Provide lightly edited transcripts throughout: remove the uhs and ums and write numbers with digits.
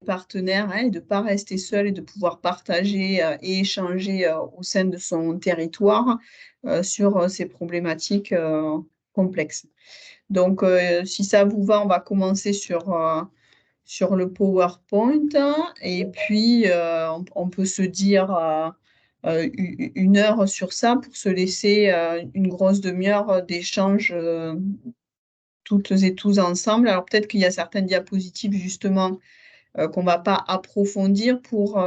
partenaires, hein, et de ne pas rester seul et de pouvoir partager et échanger au sein de son territoire sur ces problématiques complexes. Donc, si ça vous va, on va commencer sur le PowerPoint et puis on peut se dire 1 heure sur ça pour se laisser une grosse demi-heure d'échange toutes et tous ensemble. Alors peut-être qu'il y a certaines diapositives justement qu'on ne va pas approfondir pour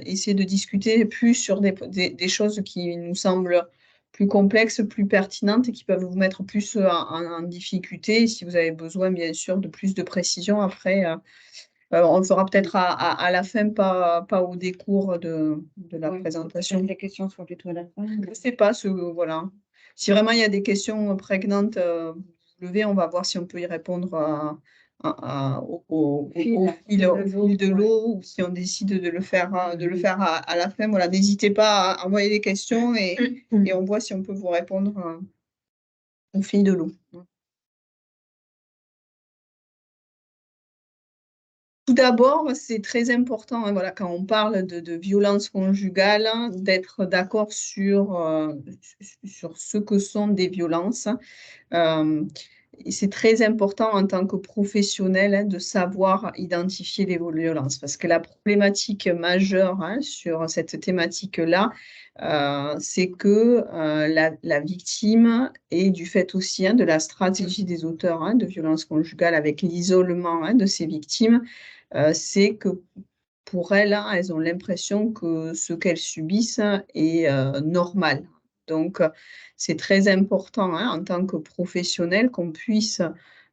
essayer de discuter plus sur des choses qui nous semblent plus complexes, plus pertinentes et qui peuvent vous mettre plus en difficulté. Si vous avez besoin, bien sûr, de plus de précision, après, on le fera peut-être à la fin, pas au décours de la présentation. Les questions sont plutôt à la fin. Je ne sais pas, voilà. Si vraiment il y a des questions prégnantes, vous levez, on va voir si on peut y répondre au fil de l'eau, ou si on décide de le faire à la fin. Voilà, n'hésitez pas à envoyer des questions et on voit si on peut vous répondre au fil de l'eau. Tout d'abord, c'est très important, hein, voilà, quand on parle de violence conjugale, hein, d'être d'accord sur ce que sont des violences. Et c'est très important en tant que professionnel, hein, de savoir identifier les violences, parce que la problématique majeure, hein, sur cette thématique-là, c'est que la victime, et du fait aussi, hein, de la stratégie des auteurs, hein, de violences conjugales avec l'isolement, hein, de ces victimes, c'est que pour elles, hein, elles ont l'impression que ce qu'elles subissent est normal. Donc, c'est très important, hein, en tant que professionnel, qu'on puisse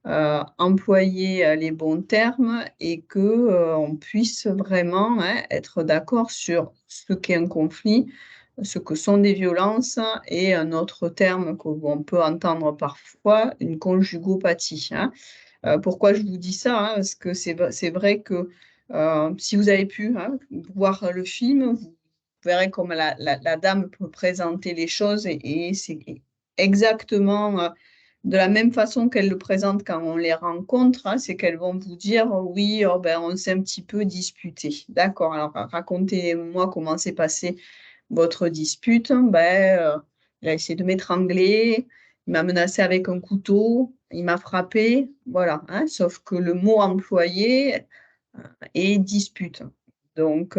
employer les bons termes et que on puisse vraiment, hein, être d'accord sur ce qu'est un conflit, ce que sont des violences et un autre terme qu'on peut entendre parfois, une conjugopathie, hein. Pourquoi je vous dis ça, hein, parce que c'est vrai que si vous avez pu, hein, voir le film, vous verrez comment la dame peut présenter les choses et c'est exactement de la même façon qu'elle le présente quand on les rencontre, hein, c'est qu'elles vont vous dire oui, oh, ben, on s'est un petit peu disputé. D'accord, alors racontez-moi comment s'est passée votre dispute. Ben, il a essayé de m'étrangler, il m'a menacé avec un couteau, il m'a frappé, voilà, hein, sauf que le mot employé est dispute. Donc,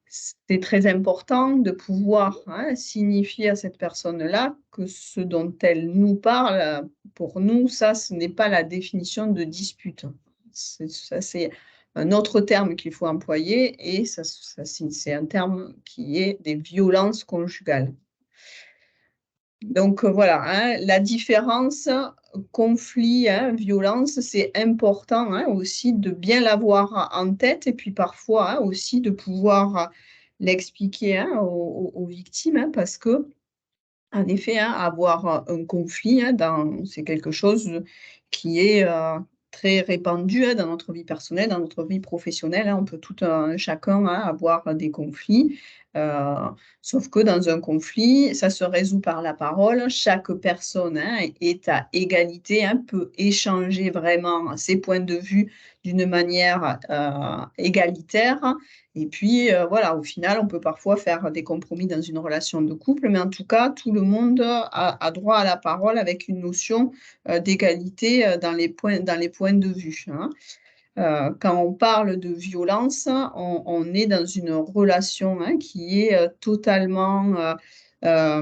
c'est très important de pouvoir, hein, signifier à cette personne-là que ce dont elle nous parle, pour nous, ça, ce n'est pas la définition de dispute. Ça, c'est un autre terme qu'il faut employer et c'est un terme qui est des violences conjugales. Donc voilà, hein, la différence conflit, hein, violence, c'est important, hein, aussi de bien l'avoir en tête et puis parfois, hein, aussi de pouvoir l'expliquer, hein, aux victimes, hein, parce que en effet, hein, avoir un conflit, hein, c'est quelque chose qui est très répandu, hein, dans notre vie personnelle, dans notre vie professionnelle, hein. On peut tout chacun, hein, avoir des conflits, euh, sauf que dans un conflit, ça se résout par la parole. Chaque personne, hein, est à égalité, hein, peut échanger vraiment ses points de vue d'une manière égalitaire. Et puis, voilà, au final, on peut parfois faire des compromis dans une relation de couple, mais en tout cas, tout le monde a droit à la parole avec une notion d'égalité dans les points de vue, hein. Quand on parle de violence, on est dans une relation, hein, qui est totalement euh,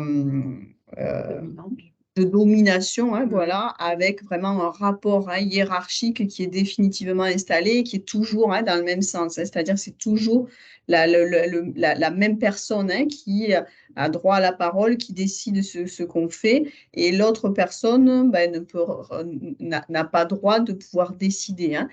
de domination, hein, voilà, avec vraiment un rapport, hein, hiérarchique qui est définitivement installé, qui est toujours, hein, dans le même sens, hein, c'est-à-dire que c'est toujours la même personne, hein, qui a droit à la parole, qui décide ce qu'on fait, et l'autre personne, ben, n'a pas droit de pouvoir décider, hein.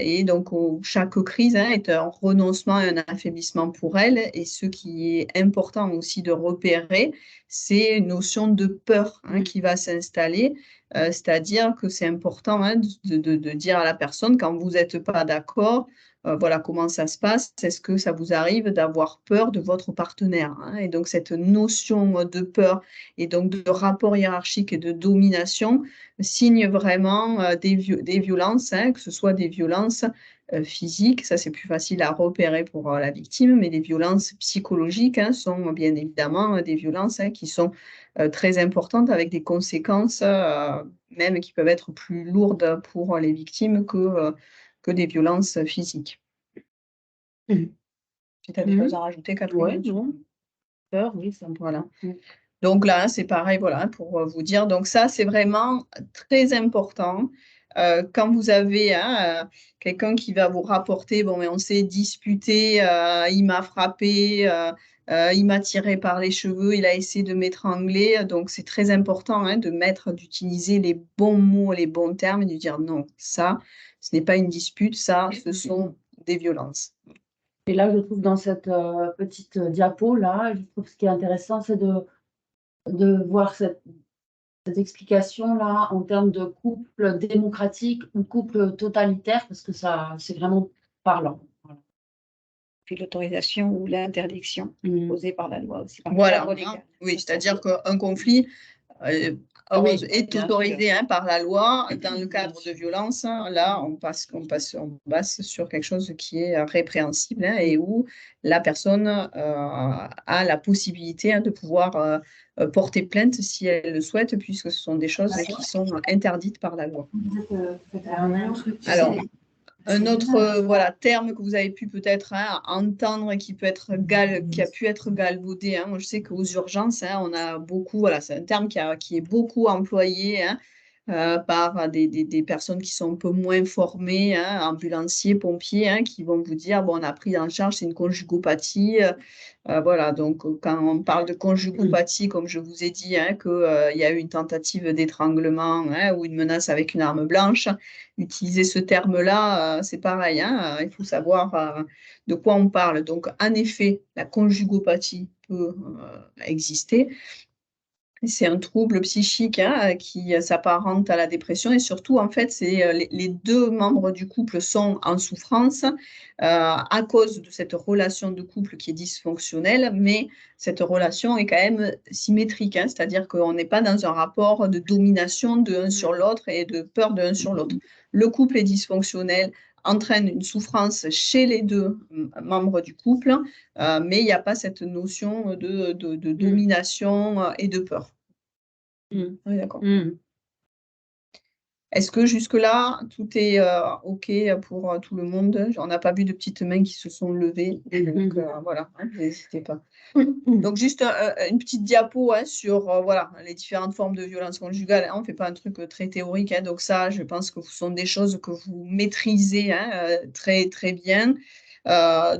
Et donc, chaque crise, hein, est un renoncement et un affaiblissement pour elle, et ce qui est important aussi de repérer, c'est une notion de peur, hein, qui va s'installer C'est-à-dire que c'est important de dire à la personne quand vous n'êtes pas d'accord, voilà comment ça se passe. Est-ce que ça vous arrive d'avoir peur de votre partenaire, hein? Et donc cette notion de peur et donc de rapport hiérarchique et de domination signe vraiment des violences, hein, que ce soit des violences physiques, ça c'est plus facile à repérer pour la victime, mais les violences psychologiques sont bien évidemment des violences qui sont très importantes avec des conséquences même qui peuvent être plus lourdes pour les victimes que des violences physiques. Mmh. Si tu as des choses à rajouter, Ouais, Catherine? non, peur, oui, c'est Voilà. important. Donc là, c'est pareil, voilà, pour vous dire. Donc ça, c'est vraiment très important. Quand vous avez quelqu'un qui va vous rapporter, bon, mais on s'est disputé, il m'a frappé, il m'a tiré par les cheveux, il a essayé de m'étrangler. Donc c'est très important d'utiliser les bons mots, les bons termes et de dire non, ça, ce n'est pas une dispute, ça, ce sont des violences. Et là, je trouve dans cette, petite diapo là, je trouve ce qui est intéressant, c'est de voir cette explication-là en termes de couple démocratique ou couple totalitaire, parce que ça, c'est vraiment parlant. Voilà. Puis l'autorisation ou l'interdiction Mmh. posée par la loi aussi, par le Voilà, cadre légal. oui, Ça, c'est-à-dire qu'un conflit Oui, est bien autorisé par la loi dans le cadre de violence. Là, on passe sur quelque chose qui est répréhensible et où la personne a la possibilité de pouvoir porter plainte si elle le souhaite, puisque ce sont des choses qui sont interdites par la loi. Alors, un autre voilà, terme que vous avez pu peut-être entendre et qui a pu être galvaudé. Moi, je sais qu'aux urgences, on a beaucoup, voilà, c'est un terme qui est beaucoup employé par des personnes qui sont un peu moins formées, ambulanciers, pompiers, qui vont vous dire, bon, on a pris en charge, c'est une conjugopathie. Voilà, donc quand on parle de conjugopathie, comme je vous ai dit, qu'il y a eu une tentative d'étranglement ou une menace avec une arme blanche, utiliser ce terme-là, c'est pareil, il faut savoir de quoi on parle. Donc, en effet, la conjugopathie peut exister. C'est un trouble psychique qui s'apparente à la dépression et surtout, en fait, c'est les deux membres du couple sont en souffrance à cause de cette relation de couple qui est dysfonctionnelle, mais cette relation est quand même symétrique, c'est-à-dire qu'on n'est pas dans un rapport de domination de l'un sur l'autre et de peur de l'un sur l'autre. Le couple est dysfonctionnel, entraîne une souffrance chez les deux membres du couple, mais il n'y a pas cette notion de domination et de peur. Oui, d'accord. Est-ce que jusque-là, tout est OK pour tout le monde? On n'a pas vu de petites mains qui se sont levées. Donc voilà, n'hésitez pas. Donc juste une petite diapo sur voilà, les différentes formes de violence conjugale. On ne fait pas un truc très théorique, donc ça, je pense que ce sont des choses que vous maîtrisez très, très bien.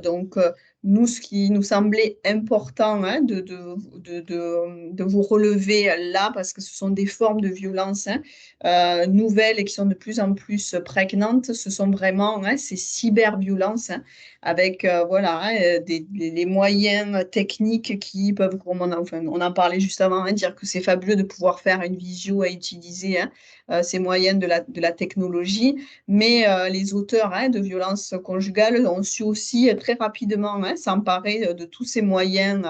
Donc, nous, ce qui nous semblait important de vous relever là, parce que ce sont des formes de violence nouvelles et qui sont de plus en plus prégnantes, ce sont vraiment ces cyberviolences avec voilà, les moyens techniques qui peuvent, comme on en parlait juste avant, dire que c'est fabuleux de pouvoir faire une visio et utiliser ces moyens de la technologie, mais les auteurs de violences conjugales ont su aussi très rapidement s'emparer de tous ces moyens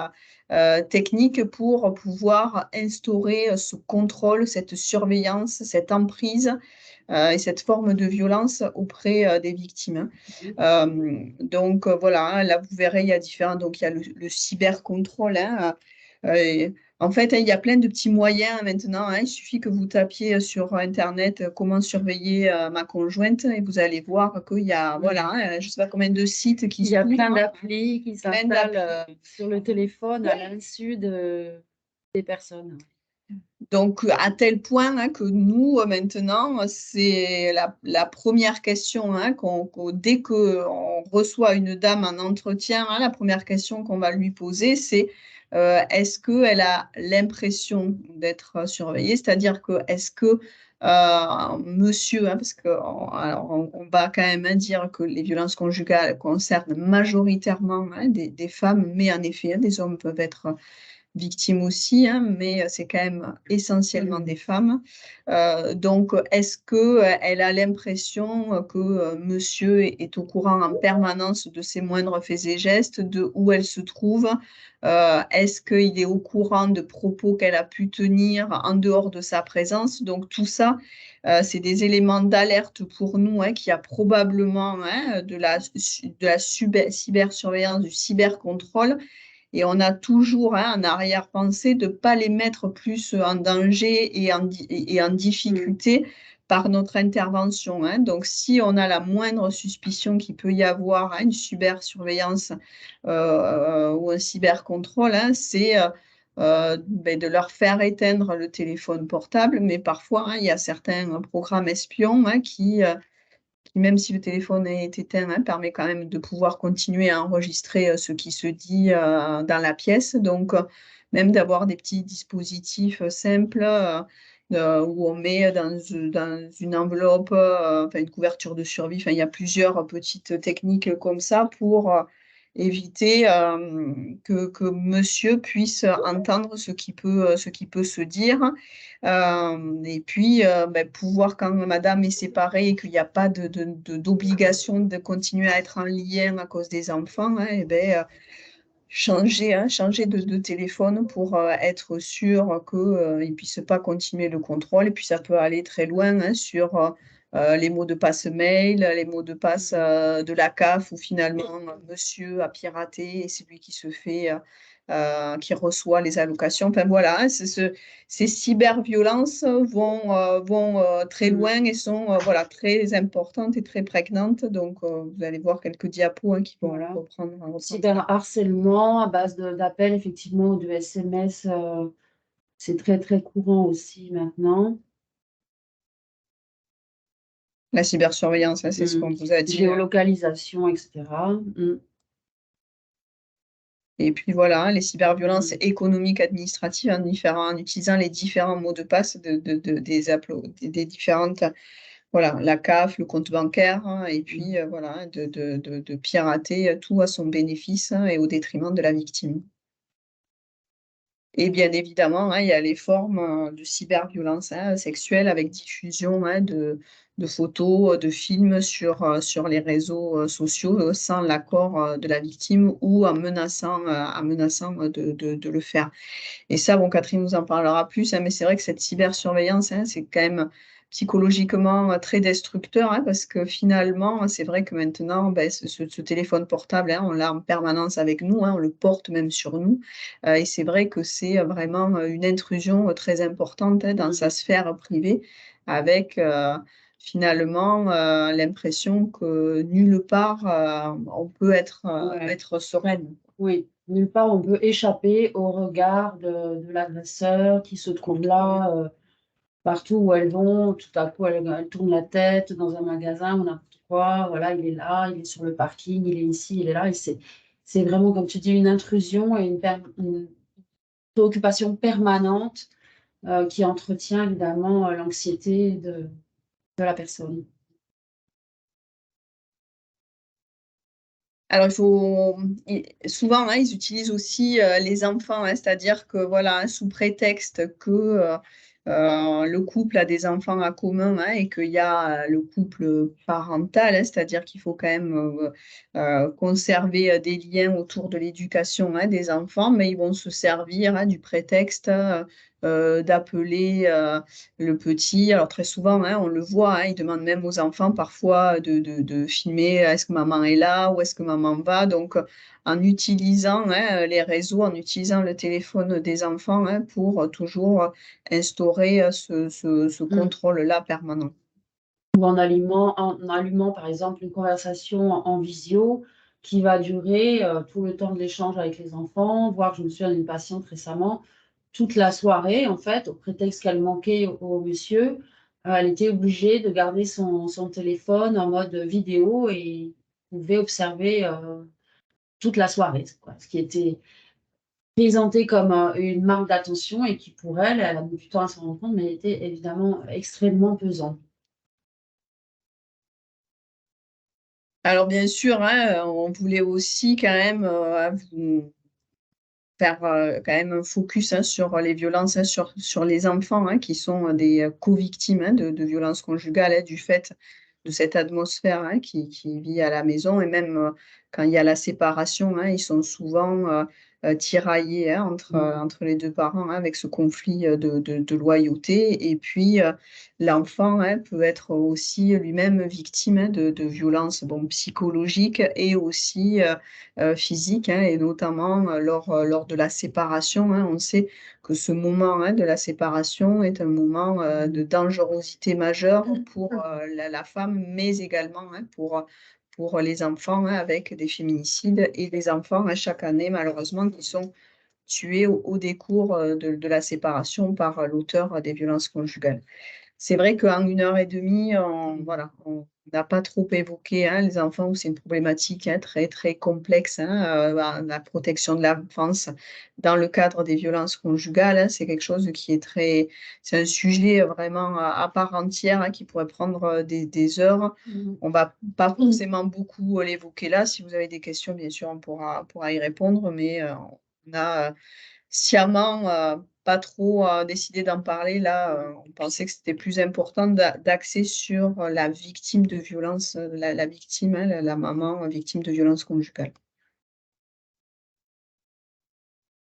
techniques pour pouvoir instaurer ce contrôle, cette surveillance, cette emprise et cette forme de violence auprès des victimes. Donc voilà, là vous verrez, il y a différents, donc il y a le cybercontrôle. En fait, il y a plein de petits moyens maintenant. Il suffit que vous tapiez sur Internet comment surveiller ma conjointe et vous allez voir qu'il y a, voilà, je ne sais pas combien de sites qui Il y a s'ouvrent, plein d'applis qui plein s'installent sur le téléphone à l'insu des personnes. Donc, à tel point que nous, maintenant, c'est la première question dès qu'on reçoit une dame en entretien, la première question qu'on va lui poser, c'est est-ce qu'elle a l'impression d'être surveillée? C'est-à-dire que est-ce que monsieur, parce qu'on va quand même dire que les violences conjugales concernent majoritairement des femmes, mais en effet, des hommes peuvent être victimes aussi, hein, mais c'est quand même essentiellement des femmes. Donc, est-ce qu'elle a l'impression que monsieur est au courant en permanence de ses moindres faits et gestes, de où elle se trouve? Est-ce qu'il est au courant de propos qu'elle a pu tenir en dehors de sa présence? Donc tout ça, c'est des éléments d'alerte pour nous, hein, qu'il y a probablement, hein, de la cybersurveillance, du cybercontrôle, et on a toujours, hein, en arrière-pensée de ne pas les mettre plus en danger et en difficulté par notre intervention, hein. Donc, si on a la moindre suspicion qu'il peut y avoir, hein, une cybersurveillance ou un cybercontrôle, hein, c'est de leur faire éteindre le téléphone portable. Mais parfois, hein, il y a certains programmes espions, hein, qui, même si le téléphone est éteint, hein, permet quand même de pouvoir continuer à enregistrer ce qui se dit dans la pièce. Donc, même d'avoir des petits dispositifs simples où on met dans une enveloppe, enfin une couverture de survie. Enfin, il y a plusieurs petites techniques comme ça pour éviter que monsieur puisse entendre ce qui peut se dire. Et puis, pouvoir, quand madame est séparée et qu'il n'y a pas d'obligation de continuer à être en lien à cause des enfants, hein, et changer, hein, changer de téléphone pour être sûr qu'ils ne puissent pas continuer le contrôle. Et puis, ça peut aller très loin, hein, sur les mots de passe mail, les mots de passe de la CAF, où finalement, monsieur a piraté et c'est lui qui se fait, qui reçoit les allocations. Enfin, voilà, hein, ces cyberviolences vont très loin et sont voilà, très importantes et très prégnantes. Donc, vous allez voir quelques diapos, hein, qui vont Voilà. reprendre. Cyberharcèlement à base d'appels, effectivement, ou de SMS, c'est très, très courant aussi maintenant. La cybersurveillance, hein, c'est ce qu'on vous a dit. Géolocalisation, etc. Et puis voilà, les cyberviolences économiques, administratives, en utilisant les différents mots de passe des différentes, voilà, la CAF, le compte bancaire, hein, et puis voilà, de pirater tout à son bénéfice, hein, et au détriment de la victime. Et bien évidemment, hein, il y a les formes de cyberviolence, hein, sexuelle, avec diffusion, hein, de photos, de films sur les réseaux sociaux sans l'accord de la victime ou en menaçant de le faire. Et ça, bon, Catherine nous en parlera plus, hein, mais c'est vrai que cette cybersurveillance, hein, c'est quand même psychologiquement très destructeur, hein, parce que finalement, c'est vrai que maintenant, ce téléphone portable, hein, on l'a en permanence avec nous, hein, on le porte même sur nous. Et c'est vrai que c'est vraiment une intrusion très importante, hein, dans sa sphère privée, avec finalement l'impression que nulle part on peut être sereine. Oui, nulle part on peut échapper au regard de l'agresseur qui se trouve là, partout où elles vont. Tout à coup, elles tournent la tête dans un magasin ou n'importe quoi. Voilà, il est là, il est sur le parking, il est ici, il est là. Et c'est vraiment, comme tu dis, une intrusion et une préoccupation permanente qui entretient évidemment l'anxiété de la personne. Alors, souvent, hein, ils utilisent aussi les enfants, hein, c'est-à-dire que, voilà, hein, sous prétexte que le couple a des enfants en commun, hein, et qu'il y a le couple parental, hein, c'est-à-dire qu'il faut quand même conserver des liens autour de l'éducation, hein, des enfants, mais ils vont se servir, hein, du prétexte d'appeler le petit. Alors très souvent, hein, on le voit, hein, ils demandent même aux enfants parfois de filmer, est-ce que maman est là, où est-ce que maman va. Donc, en utilisant, hein, les réseaux, en utilisant le téléphone des enfants, hein, pour toujours instaurer ce contrôle-là permanent. Ou en allumant, par exemple, une conversation en visio qui va durer tout le temps de l'échange avec les enfants, voire, je me souviens d'une patiente récemment, toute la soirée, en fait, au prétexte qu'elle manquait au monsieur, elle était obligée de garder son téléphone en mode vidéo et pouvait observer toute la soirée, quoi. Ce qui était présenté comme une marque d'attention et qui, pour elle, elle a mis du temps à s'en rendre compte, mais était évidemment extrêmement pesant. Alors bien sûr, hein, on voulait aussi quand même faire quand même un focus sur les violences sur les enfants qui sont des co-victimes de violences conjugales du fait de cette atmosphère qui vit à la maison et même quand il y a la séparation, ils sont souvent tiraillés entre les deux parents avec ce conflit de loyauté. Et puis, l'enfant peut être aussi lui-même victime de violences psychologiques et aussi physiques et notamment lors de la séparation. On sait que ce moment de la séparation est un moment de dangerosité majeure pour la femme, mais également pour les enfants avec des féminicides et des enfants chaque année, malheureusement, qui sont tués au décours de la séparation par l'auteur des violences conjugales. C'est vrai qu'en 1 heure et demie, on n'a pas trop évoqué les enfants, où c'est une problématique très, très complexe, la protection de l'enfance dans le cadre des violences conjugales, c'est quelque chose qui est c'est un sujet vraiment à part entière, qui pourrait prendre des heures. On va pas forcément beaucoup l'évoquer là. Si vous avez des questions, bien sûr, on pourra y répondre, mais on a sciemment pas trop décidé d'en parler. Là, on pensait que c'était plus important d'axer sur la victime de violence, la victime, la maman victime de violence conjugale.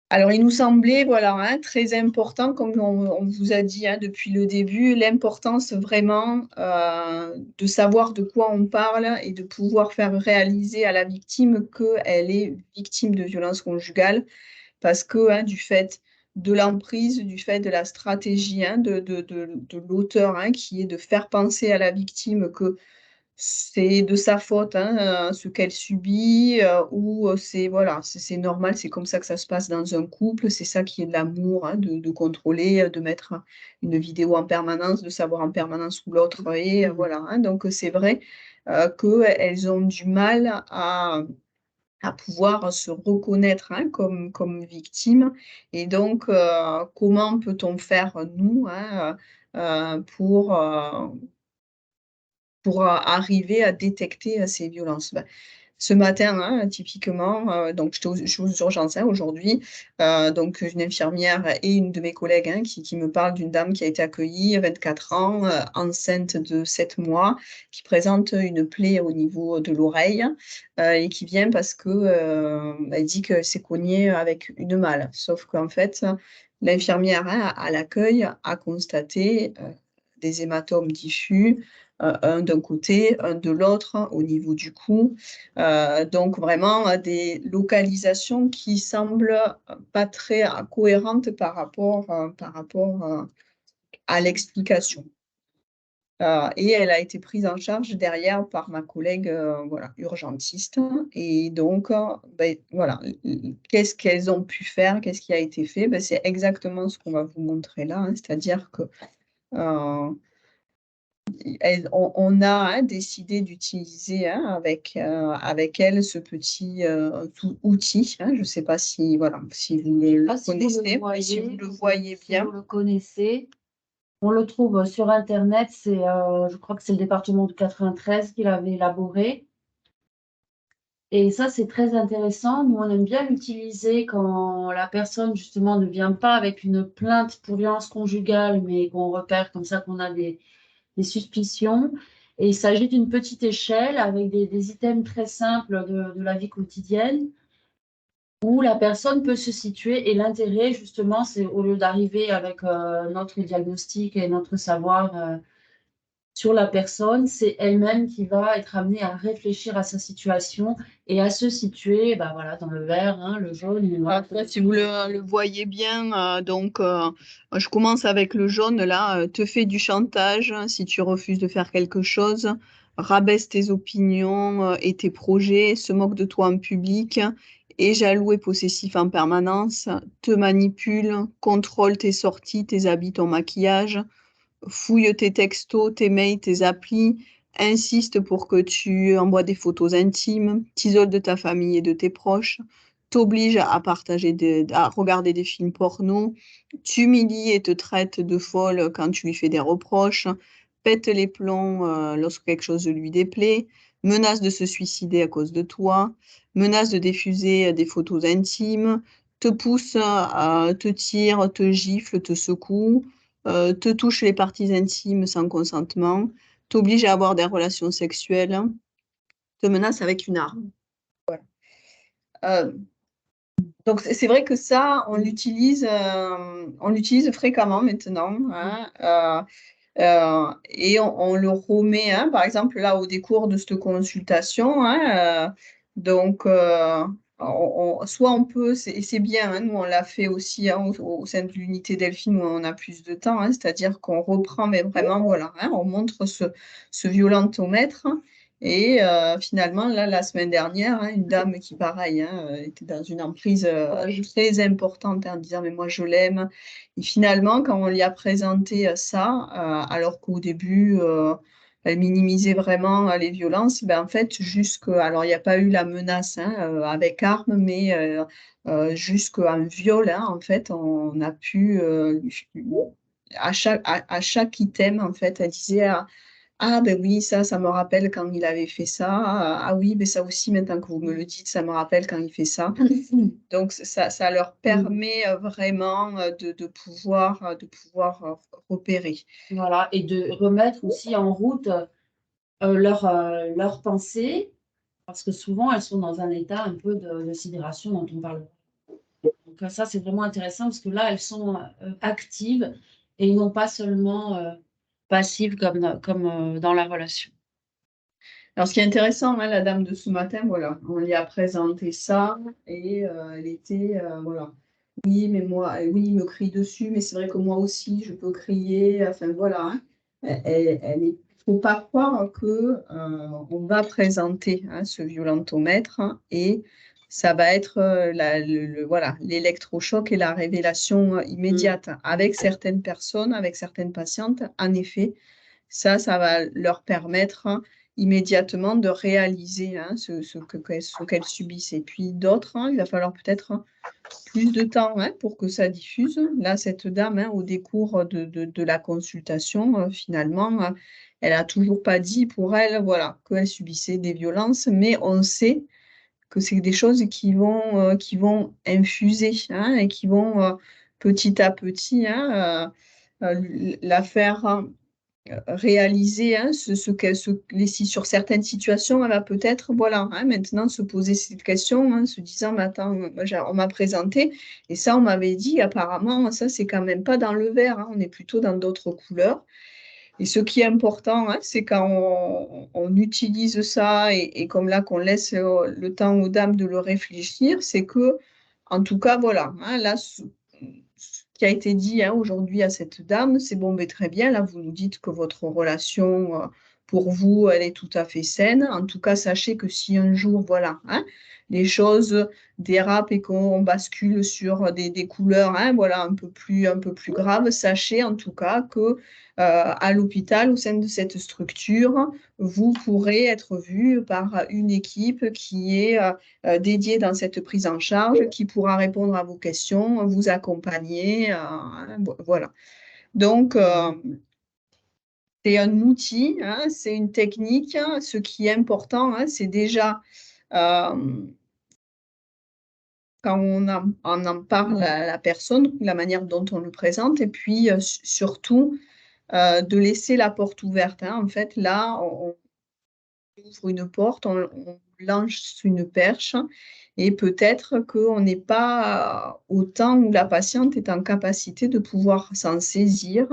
Alors, il nous semblait, voilà, très important, comme on vous a dit depuis le début, l'importance vraiment de savoir de quoi on parle et de pouvoir faire réaliser à la victime qu'elle est victime de violence conjugale, parce que du fait de l'emprise, du fait de la stratégie de l'auteur, qui est de faire penser à la victime que c'est de sa faute, ce qu'elle subit, ou c'est normal, c'est comme ça que ça se passe dans un couple, c'est ça qui est de l'amour, de contrôler, de mettre une vidéo en permanence, de savoir en permanence où l'autre est, voilà, donc c'est vrai qu'elles ont du mal à pouvoir se reconnaître comme victime. Et donc, comment peut-on faire, nous, pour arriver à détecter ces violences? Ce matin, typiquement, donc je suis aux urgences aujourd'hui, donc une infirmière et une de mes collègues qui me parle d'une dame qui a été accueillie, 24 ans, enceinte de 7 mois, qui présente une plaie au niveau de l'oreille et qui vient parce que elle dit qu'elle s'est cognée avec une malle. Sauf qu'en fait, l'infirmière à l'accueil a constaté des hématomes diffus, un d'un côté, un de l'autre, au niveau du cou. Donc vraiment des localisations qui semblent pas très cohérentes par rapport à l'explication. Et elle a été prise en charge derrière par ma collègue, voilà, urgentiste. Et donc, voilà, qu'est-ce qu'elles ont pu faire? Qu'est-ce qui a été fait? C'est exactement ce qu'on va vous montrer là, c'est-à-dire que, heu on a décidé d'utiliser avec elle ce petit outil. Je ne sais pas si, voilà, si vous le connaissez, si vous le voyez si bien. vous le connaissez. On le trouve sur internet, je crois que c'est le département de 93 qui l'avait élaboré et ça, c'est très intéressant. Nous, on aime bien l'utiliser quand la personne, justement, ne vient pas avec une plainte pour violence conjugale, mais qu'on repère comme ça qu'on a des suspicions. Et il s'agit d'une petite échelle avec des items très simples de la vie quotidienne où la personne peut se situer. Et l'intérêt, justement, c'est au lieu d'arriver avec notre diagnostic et notre savoir sur la personne, c'est elle-même qui va être amenée à réfléchir à sa situation et à se situer voilà, dans le vert, le jaune, le noir. Après, si vous le voyez bien, donc je commence avec le jaune là, te fait du chantage si tu refuses de faire quelque chose, rabaisse tes opinions et tes projets, se moque de toi en public, est jaloux et possessif en permanence, te manipule, contrôle tes sorties, tes habits, ton maquillage, fouille tes textos, tes mails, tes applis, insiste pour que tu envoies des photos intimes, t'isole de ta famille et de tes proches, t'oblige à à regarder des films porno, t'humilie et te traite de folle quand tu lui fais des reproches, pète les plombs lorsque quelque chose lui déplaît, menace de se suicider à cause de toi, menace de diffuser des photos intimes, te pousse, te tire, te gifle, te secoue, te touche les parties intimes sans consentement, t'oblige à avoir des relations sexuelles, te menace avec une arme. Voilà. Donc c'est vrai que ça, on l'utilise fréquemment maintenant, hein, et on le remet, hein, par exemple, là, au décours de cette consultation, hein, donc, soit on peut, et c'est bien, hein, nous, on l'a fait aussi, hein, au sein de l'unité Delphine où on a plus de temps, hein, c'est-à-dire qu'on reprend, mais vraiment, voilà, hein, on montre ce violentomètre. Et finalement, là, la semaine dernière, hein, une dame qui, pareil, hein, était dans une emprise très importante, hein, en disant, mais moi, je l'aime. Et finalement, quand on lui a présenté ça, alors qu'au début, elle minimisait vraiment les violences, ben, en fait, alors il n'y a pas eu la menace, hein, avec arme, mais jusqu'à un viol, hein, en fait, on a pu, à chaque item, en fait, elle disait, ah ben oui, ça me rappelle quand il avait fait ça. Ah oui, mais ça aussi, maintenant que vous me le dites, ça me rappelle quand il fait ça. Donc ça leur permet vraiment de pouvoir repérer. Voilà, et de remettre aussi en route leurs pensées, parce que souvent elles sont dans un état un peu de sidération dont on parle. Donc ça, c'est vraiment intéressant parce que là, elles sont actives et non pas seulement passives comme dans la relation. Alors, ce qui est intéressant, hein, la dame de ce matin, voilà, on lui a présenté ça et elle était, voilà, oui, mais moi, oui, il me crie dessus, mais c'est vrai que moi aussi, je peux crier, enfin voilà, hein. Il ne faut pas croire que on va présenter, hein, ce violentomètre, hein, et ça va être voilà, l'électrochoc et la révélation immédiate. Avec certaines personnes, avec certaines patientes, en effet, ça va leur permettre, hein, immédiatement de réaliser, hein, ce qu'elles subissent. Et puis d'autres, hein, il va falloir peut-être plus de temps, hein, pour que ça diffuse. Là, cette dame, hein, au décours de la consultation, finalement, elle a toujours pas dit pour elle, voilà, qu'elle subissait des violences, mais on sait que c'est des choses qui vont infuser, hein, et qui vont petit à petit, hein, la faire, hein, réaliser, hein, sur certaines situations, elle va peut-être, voilà, hein, maintenant se poser cette question, hein, se disant, mais attends, moi, on m'a présenté, et ça, on m'avait dit, apparemment, ça, c'est quand même pas dans le vert, hein, on est plutôt dans d'autres couleurs. Et ce qui est important, hein, c'est quand on utilise ça, et comme là, qu'on laisse le temps aux dames de le réfléchir, c'est que, en tout cas, voilà, hein, là, ce qui a été dit, hein, aujourd'hui à cette dame, c'est bon, mais très bien, là, vous nous dites que votre relation, pour vous, elle est tout à fait saine. En tout cas, sachez que si un jour, voilà, hein, les choses dérapent et qu'on bascule sur des couleurs, hein, voilà, un peu plus graves, sachez en tout cas que à l'hôpital, au sein de cette structure, vous pourrez être vu par une équipe qui est dédiée dans cette prise en charge, qui pourra répondre à vos questions, vous accompagner, voilà. Donc, c'est un outil, hein, c'est une technique, hein. Ce qui est important, hein, c'est déjà quand on en parle à la personne, la manière dont on le présente, et puis surtout de laisser la porte ouverte, hein. En fait, là, on ouvre une porte, on lance une perche, et peut-être qu'on n'est pas au temps où la patiente est en capacité de pouvoir s'en saisir.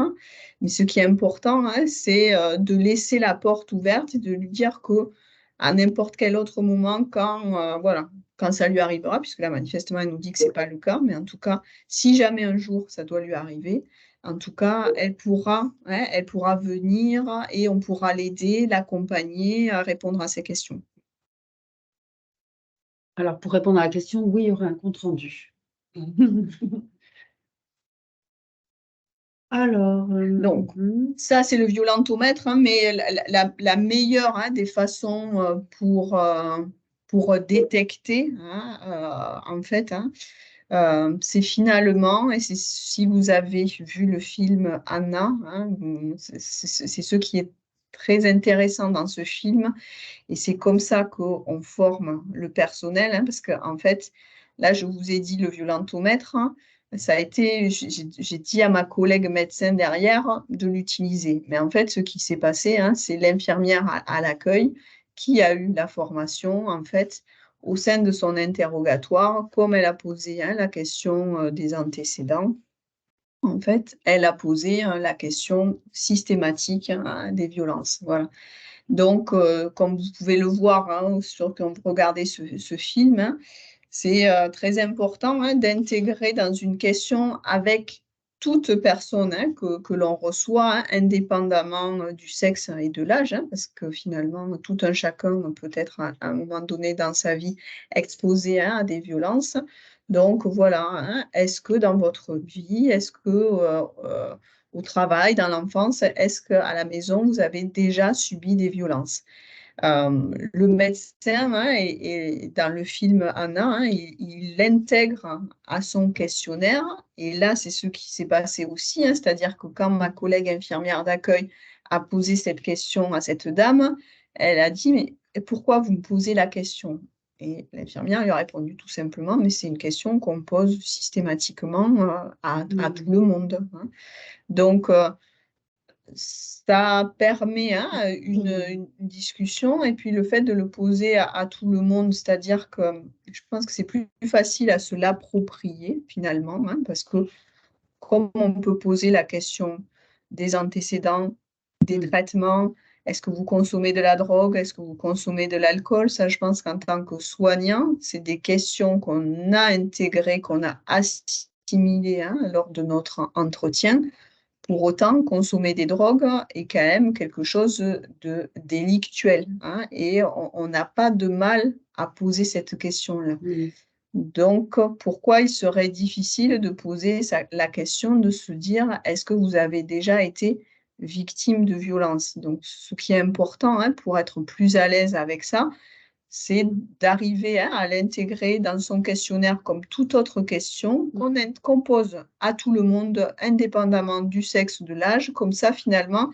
Mais ce qui est important, hein, c'est de laisser la porte ouverte et de lui dire que à n'importe quel autre moment, voilà, quand ça lui arrivera, puisque là, manifestement, elle nous dit que ce n'est pas le cas, mais en tout cas, si jamais un jour ça doit lui arriver, en tout cas, elle pourra venir et on pourra l'aider, l'accompagner à répondre à ses questions. Alors pour répondre à la question, oui, il y aurait un compte rendu. Alors, Donc, ça, c'est le violentomètre, hein, mais la meilleure, hein, des façons pour détecter, hein, en fait, hein, c'est finalement, et c'est si vous avez vu le film Anna, hein, c'est ce qui est très intéressant dans ce film, et c'est comme ça qu'on forme le personnel, hein, parce qu'en fait, Là, je vous ai dit le violentomètre, hein, ça a été, j'ai dit à ma collègue médecin derrière de l'utiliser. Mais en fait, ce qui s'est passé, hein, c'est l'infirmière à l'accueil qui a eu la formation, en fait, au sein de son interrogatoire, comme elle a posé, hein, la question des antécédents. En fait, elle a posé la question systématique, hein, des violences. Voilà. Donc, comme vous pouvez le voir, hein, quand vous regardez ce film, hein, c'est très important, hein, d'intégrer dans une question avec toute personne, hein, que l'on reçoit, hein, indépendamment du sexe et de l'âge, hein, parce que finalement, tout un chacun peut être à un moment donné dans sa vie exposé, hein, à des violences. Donc voilà, hein, est-ce que dans votre vie, est-ce que au travail, dans l'enfance, est-ce qu'à la maison, vous avez déjà subi des violences? Le médecin, hein, et dans le film Anna, hein, il l'intègre à son questionnaire. Et là, c'est ce qui s'est passé aussi, hein, c'est-à-dire que quand ma collègue infirmière d'accueil a posé cette question à cette dame, elle a dit, mais pourquoi vous me posez la question? Et l'infirmière lui a répondu tout simplement, mais c'est une question qu'on pose systématiquement à tout le monde, hein. Donc, ça permet, hein, une discussion, et puis le fait de le poser à tout le monde, c'est-à-dire que je pense que c'est plus facile à se l'approprier finalement, hein, parce que comme on peut poser la question des antécédents, des traitements, est-ce que vous consommez de la drogue, est-ce que vous consommez de l'alcool? Ça, je pense qu'en tant que soignant, c'est des questions qu'on a intégrées, qu'on a assimilées, hein, lors de notre entretien. Pour autant, consommer des drogues est quand même quelque chose de délictuel, hein, et on n'a pas de mal à poser cette question-là. Donc, pourquoi il serait difficile de poser la question de se dire, est-ce que vous avez déjà été victime de violence? Donc, ce qui est important, hein, pour être plus à l'aise avec ça, c'est d'arriver, hein, à l'intégrer dans son questionnaire comme toute autre question qu'on pose à tout le monde, indépendamment du sexe, de l'âge. Comme ça, finalement,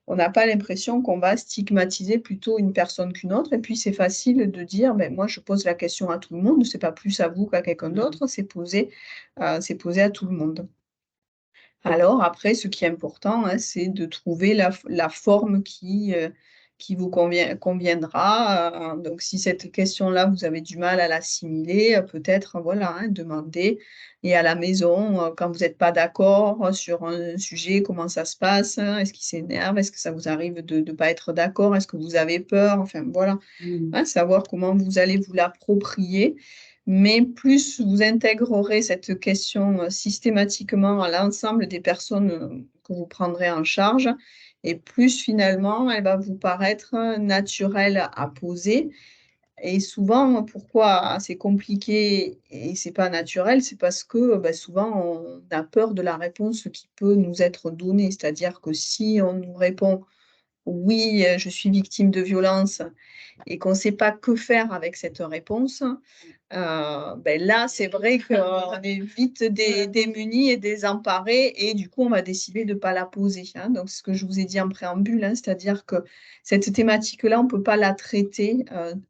on n'a pas l'impression qu'on va stigmatiser plutôt une personne qu'une autre. Et puis, c'est facile de dire, ben, moi, je pose la question à tout le monde, c'est pas plus à vous qu'à quelqu'un d'autre, c'est posé à tout le monde. Alors après, ce qui est important, hein, c'est de trouver la forme qui vous conviendra. Donc si cette question-là, vous avez du mal à l'assimiler, peut-être, voilà, hein, demander. Et à la maison, quand vous n'êtes pas d'accord sur un sujet, comment ça se passe? Hein? Est-ce qu'il s'énerve? Est-ce que ça vous arrive de ne pas être d'accord? Est-ce que vous avez peur? Enfin, voilà, hein, savoir comment vous allez vous l'approprier. Mais plus vous intégrerez cette question systématiquement à l'ensemble des personnes que vous prendrez en charge, et plus finalement elle va vous paraître naturelle à poser. Et souvent, pourquoi c'est compliqué et c'est pas naturel, c'est parce que souvent on a peur de la réponse qui peut nous être donnée. C'est-à-dire que si on nous répond oui, je suis victime de violence, et qu'on ne sait pas que faire avec cette réponse, là, c'est vrai qu'on est vite démunis et désemparés, et du coup, on va décider de ne pas la poser, hein. Donc, ce que je vous ai dit en préambule, hein, c'est-à-dire que cette thématique-là, on ne peut pas la traiter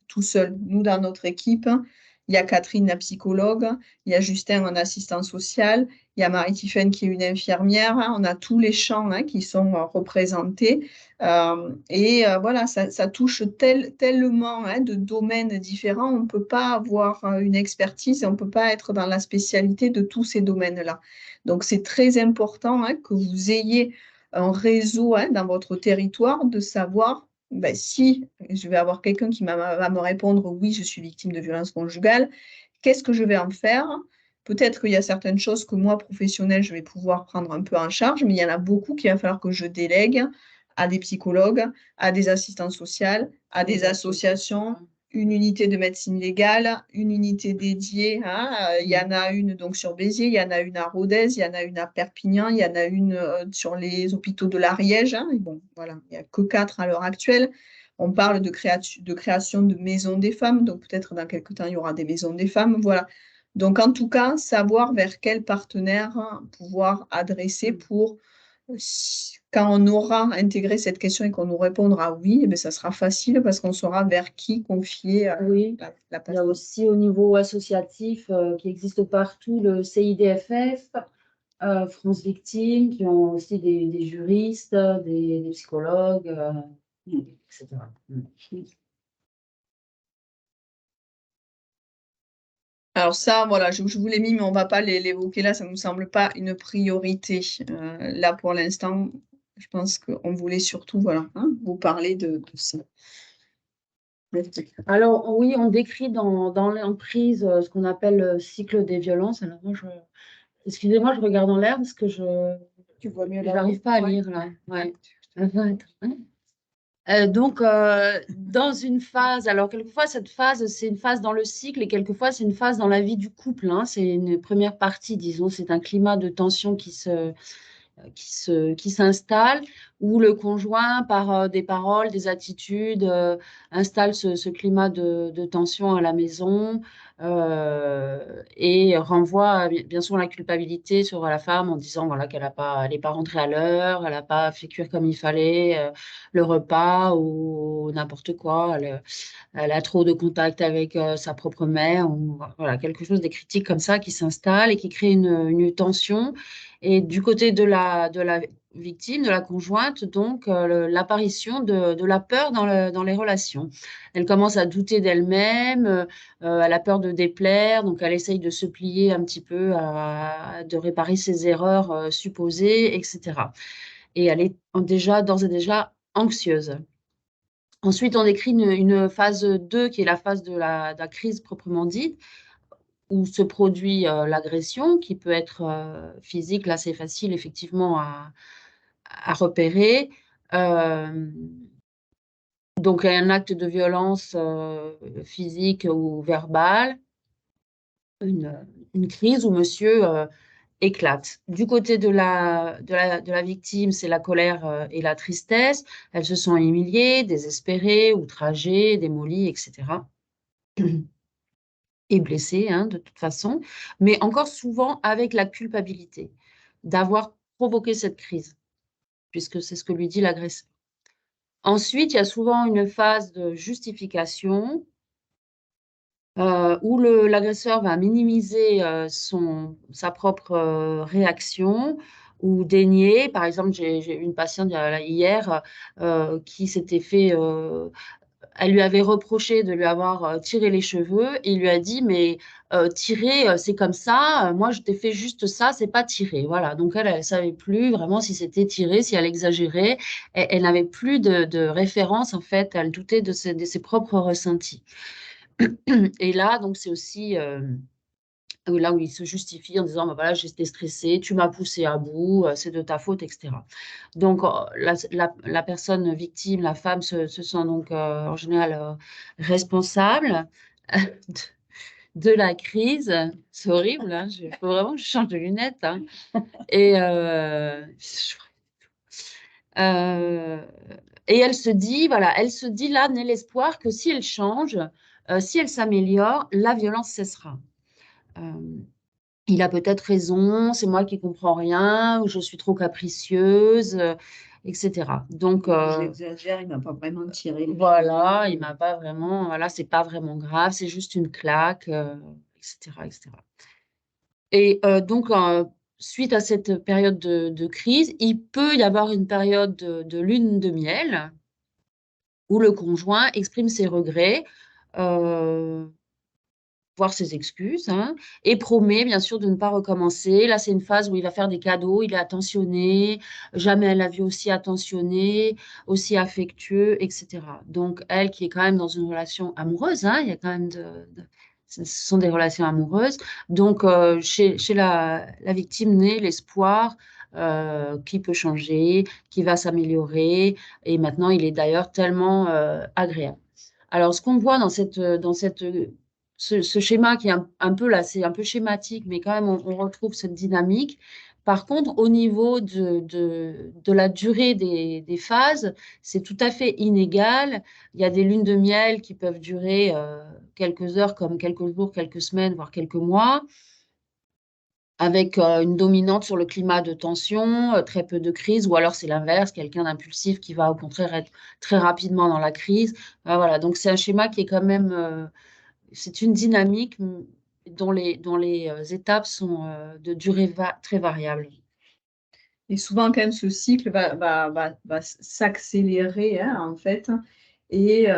tout seul. Nous, dans notre équipe, hein, il y a Catherine, la psychologue, il y a Justin, un assistant social, il y a Marie-Tiffaine qui est une infirmière, hein. On a tous les champs, hein, qui sont représentés. Voilà, ça touche tellement, hein, de domaines différents. On ne peut pas avoir une expertise et on ne peut pas être dans la spécialité de tous ces domaines-là. Donc, c'est très important, hein, que vous ayez un réseau, hein, dans votre territoire, de savoir si je vais avoir quelqu'un qui va me répondre oui, je suis victime de violence conjugale, qu'est-ce que je vais en faire? Peut-être qu'il y a certaines choses que moi, professionnelle, je vais pouvoir prendre un peu en charge, mais il y en a beaucoup qu'il va falloir que je délègue à des psychologues, à des assistantes sociales, à des associations, une unité de médecine légale, une unité dédiée, hein. Il y en a une donc sur Béziers, il y en a une à Rodez, il y en a une à Perpignan, il y en a une sur les hôpitaux de l'Ariège, hein. Et bon, voilà, il n'y a que 4 à l'heure actuelle. On parle de création de maisons des femmes, donc peut-être dans quelques temps, il y aura des maisons des femmes. Voilà. Donc, en tout cas, savoir vers quel partenaire pouvoir adresser pour quand on aura intégré cette question et qu'on nous répondra oui, eh bien, ça sera facile parce qu'on saura vers qui confier Oui, la il y a personne. aussi au niveau associatif qui existe partout le CIDFF, France Victimes, qui ont aussi des juristes, des psychologues, etc. Alors ça, voilà, je vous l'ai mis, mais on ne va pas l'évoquer là, ça ne nous semble pas une priorité. Là, pour l'instant, je pense qu'on voulait surtout, voilà, hein, vous parler de ça. Alors oui, on décrit dans l'emprise ce qu'on appelle le cycle des violences. Alors moi, excusez-moi, je regarde en l'air parce que Tu vois mieux là. n'arrive pas à lire là. Ouais. Donc, dans une phase, alors quelquefois cette phase, c'est une phase dans le cycle et quelquefois c'est une phase dans la vie du couple, hein. C'est une première partie, disons, c'est un climat de tension qui s'installe, où le conjoint, par des paroles, des attitudes, installe ce climat de tension à la maison et renvoie bien sûr la culpabilité sur la femme en disant voilà, qu'elle n'est pas rentrée à l'heure, elle n'a pas fait cuire comme il fallait le repas ou n'importe quoi, elle a trop de contact avec sa propre mère, ou, voilà, quelque chose, des critiques comme ça qui s'installent et qui créent une tension. Et du côté de la victime, de la conjointe, donc l'apparition de la peur dans les relations. Elle commence à douter d'elle-même, elle a peur de déplaire, donc elle essaye de se plier un petit peu, de réparer ses erreurs supposées, etc. Et elle est déjà, d'ores et déjà, anxieuse. Ensuite, on décrit une phase 2 qui est la phase de la crise proprement dite, où se produit l'agression, qui peut être physique. Là, c'est facile effectivement à repérer. Donc, un acte de violence physique ou verbale, une crise où monsieur éclate. Du côté de la victime, c'est la colère et la tristesse. Elle se sent humiliée, désespérée, outragée, démolie, etc. Et blessée, hein, de toute façon, mais encore souvent avec la culpabilité d'avoir provoqué cette crise, puisque c'est ce que lui dit l'agresseur. Ensuite, il y a souvent une phase de justification où l'agresseur va minimiser sa propre réaction ou dénier. Par exemple, j'ai eu une patiente hier qui s'était fait elle lui avait reproché de lui avoir tiré les cheveux et il lui a dit mais tirer c'est comme ça, moi je t'ai fait juste ça, c'est pas tirer, voilà. Donc elle savait plus vraiment si c'était tirer, si elle exagérait, elle n'avait plus de référence en fait, elle doutait de ses propres ressentis. Et là donc c'est aussi là où il se justifie en disant bah, voilà, j'étais stressée, tu m'as poussé à bout, c'est de ta faute, etc. Donc, la personne victime, la femme, se sent donc en général responsable de la crise. C'est horrible, hein, il faut vraiment que je change de lunettes, hein. Et, euh, et elle se dit, voilà, elle se dit là, naît l'espoir que si elle change, si elle s'améliore, la violence cessera. Euh, il a peut-être raison, c'est moi qui comprends rien, ou je suis trop capricieuse, etc. Donc, J'exagère, il m'a pas vraiment tiré. voilà, il m'a pas vraiment, voilà, c'est pas vraiment grave, c'est juste une claque, etc., etc. Et donc, suite à cette période de crise, il peut y avoir une période de lune de miel où le conjoint exprime ses regrets. euh, Voir ses excuses, hein, et promet bien sûr de ne pas recommencer. Là, c'est une phase où il va faire des cadeaux, il est attentionné, jamais elle l'a vu aussi attentionné, aussi affectueux, etc. Donc, elle qui est quand même dans une relation amoureuse, hein, il y a quand même ce sont des relations amoureuses. Donc, chez la victime naît l'espoir qui peut changer, qui va s'améliorer, et maintenant, il est d'ailleurs tellement agréable. Alors, ce qu'on voit ce schéma qui est un peu là, c'est un peu schématique, mais quand même, on retrouve cette dynamique. Par contre, au niveau de la durée des phases, c'est tout à fait inégal. Il y a des lunes de miel qui peuvent durer quelques heures, comme quelques jours, quelques semaines, voire quelques mois. avec une dominante sur le climat de tension, très peu de crise, ou alors c'est l'inverse, quelqu'un d'impulsif qui va au contraire être très rapidement dans la crise. Voilà, donc c'est un schéma qui est quand même, c'est une dynamique dont les étapes sont de durée très variable. Et souvent, quand même, ce cycle va s'accélérer, hein, en fait, et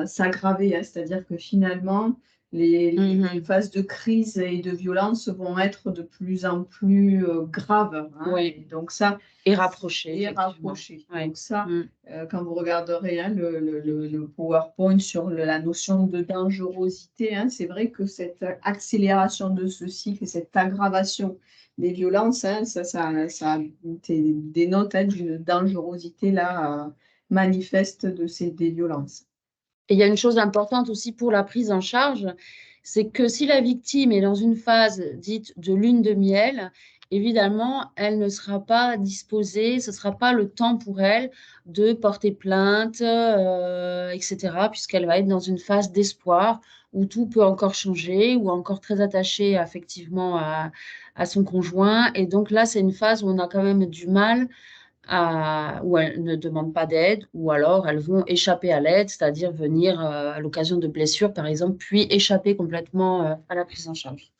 s'aggraver, hein. C'est-à-dire que finalement, les phases de crise et de violence vont être de plus en plus graves, hein. Oui. Et donc ça, Et rapproché, et effectivement. rapproché. Ouais. Donc ça, quand vous regarderez, hein, le PowerPoint sur la notion de dangerosité, hein, c'est vrai que cette accélération de ce cycle et cette aggravation des violences, hein, ça dénote, hein, d'une dangerosité là, manifeste des violences. Et il y a une chose importante aussi pour la prise en charge, c'est que si la victime est dans une phase dite de lune de miel, évidemment, elle ne sera pas disposée, ce ne sera pas le temps pour elle de porter plainte, etc., puisqu'elle va être dans une phase d'espoir où tout peut encore changer, ou encore très attachée affectivement à son conjoint. Et donc là, c'est une phase où on a quand même du mal où elles ne demandent pas d'aide, ou alors elles vont échapper à l'aide, c'est-à-dire venir à l'occasion de blessures, par exemple, puis échapper complètement à la prise en charge.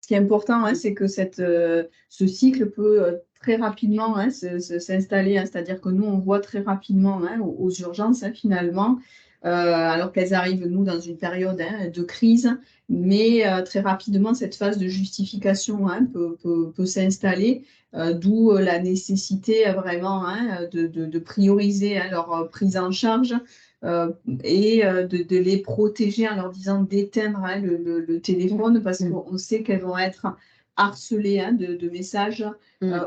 Ce qui est important, hein, c'est que ce cycle peut très rapidement, hein, s'installer, hein. C'est-à-dire que nous, on voit très rapidement, hein, aux urgences, hein, finalement, alors qu'elles arrivent, nous, dans une période, hein, de crise, mais très rapidement, cette phase de justification, hein, peut s'installer, d'où la nécessité vraiment, hein, de prioriser, hein, leur prise en charge. Et de les protéger en leur disant d'éteindre, hein, le téléphone, parce qu'on sait qu'elles vont être harcelées, hein, de messages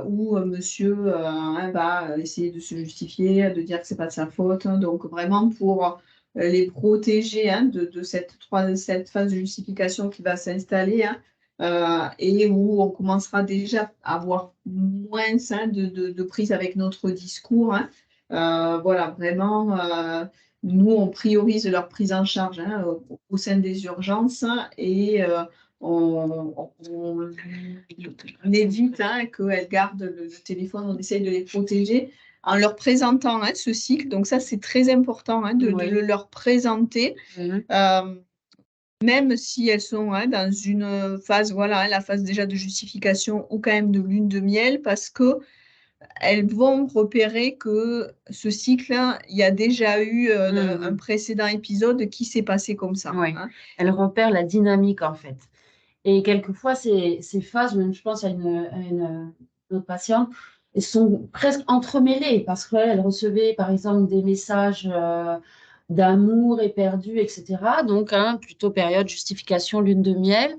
où monsieur hein, va essayer de se justifier, de dire que c'est pas de sa faute, hein. Donc vraiment pour les protéger, hein, de cette phase de justification qui va s'installer, hein, et où on commencera déjà à avoir moins, hein, de prise avec notre discours, hein. Voilà, vraiment. Nous, on priorise leur prise en charge, hein, au sein des urgences, et on évite, hein, qu'elles gardent le téléphone. On essaye de les protéger en leur présentant, hein, ce cycle. Donc ça, c'est très important, hein, de le leur présenter, même si elles sont, hein, dans une phase, voilà, hein, la phase déjà de justification ou quand même de lune de miel, parce que elles vont repérer que ce cycle-là, il y a déjà eu un précédent épisode qui s'est passé comme ça, Oui. hein. Elles repèrent la dynamique, en fait. Et quelquefois, ces phases, je pense à une autre patiente, elles sont presque entremêlées, parce qu'elle recevait, par exemple, des messages d'amour éperdu, etc. Donc, hein, plutôt période justification, lune de miel.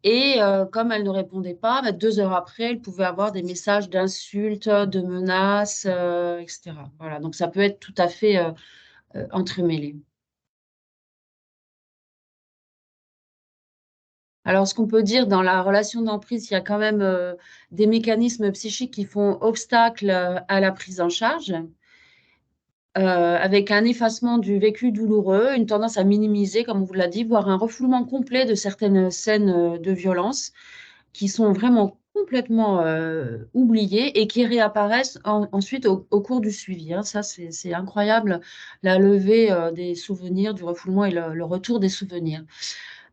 Et comme elle ne répondait pas, 2 heures après, elle pouvait avoir des messages d'insultes, de menaces, etc. Voilà, donc ça peut être tout à fait entremêlé. Alors, ce qu'on peut dire dans la relation d'emprise, il y a quand même des mécanismes psychiques qui font obstacle à la prise en charge, avec un effacement du vécu douloureux, une tendance à minimiser, comme on vous l'a dit, voire un refoulement complet de certaines scènes de violence qui sont vraiment complètement oubliées et qui réapparaissent ensuite au cours du suivi, hein. Ça, c'est incroyable, la levée des souvenirs, du refoulement et le retour des souvenirs.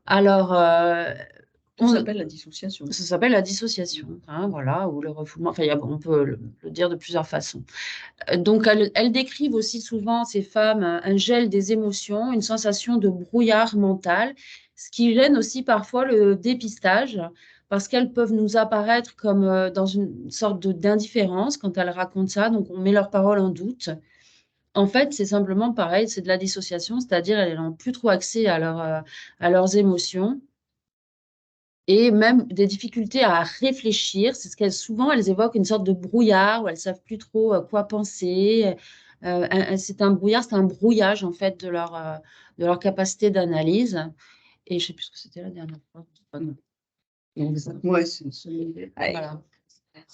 Alors, Ça s'appelle la dissociation. ça s'appelle la dissociation, hein, voilà, ou le refoulement. Enfin, on peut le dire de plusieurs façons. Donc, elles décrivent aussi souvent, ces femmes, un gel des émotions, une sensation de brouillard mental, ce qui gêne aussi parfois le dépistage, parce qu'elles peuvent nous apparaître comme dans une sorte d'indifférence quand elles racontent ça. Donc, on met leurs paroles en doute. En fait, c'est simplement pareil, c'est de la dissociation, c'est-à-dire elles n'ont plus trop accès à leurs émotions. Et même des difficultés à réfléchir. C'est ce qu'elles souvent, elles évoquent une sorte de brouillard où elles ne savent plus trop quoi penser. C'est un brouillard, c'est un brouillage en fait de leur capacité d'analyse. Et je ne sais plus ce que c'était la dernière fois. Ouais, Voilà.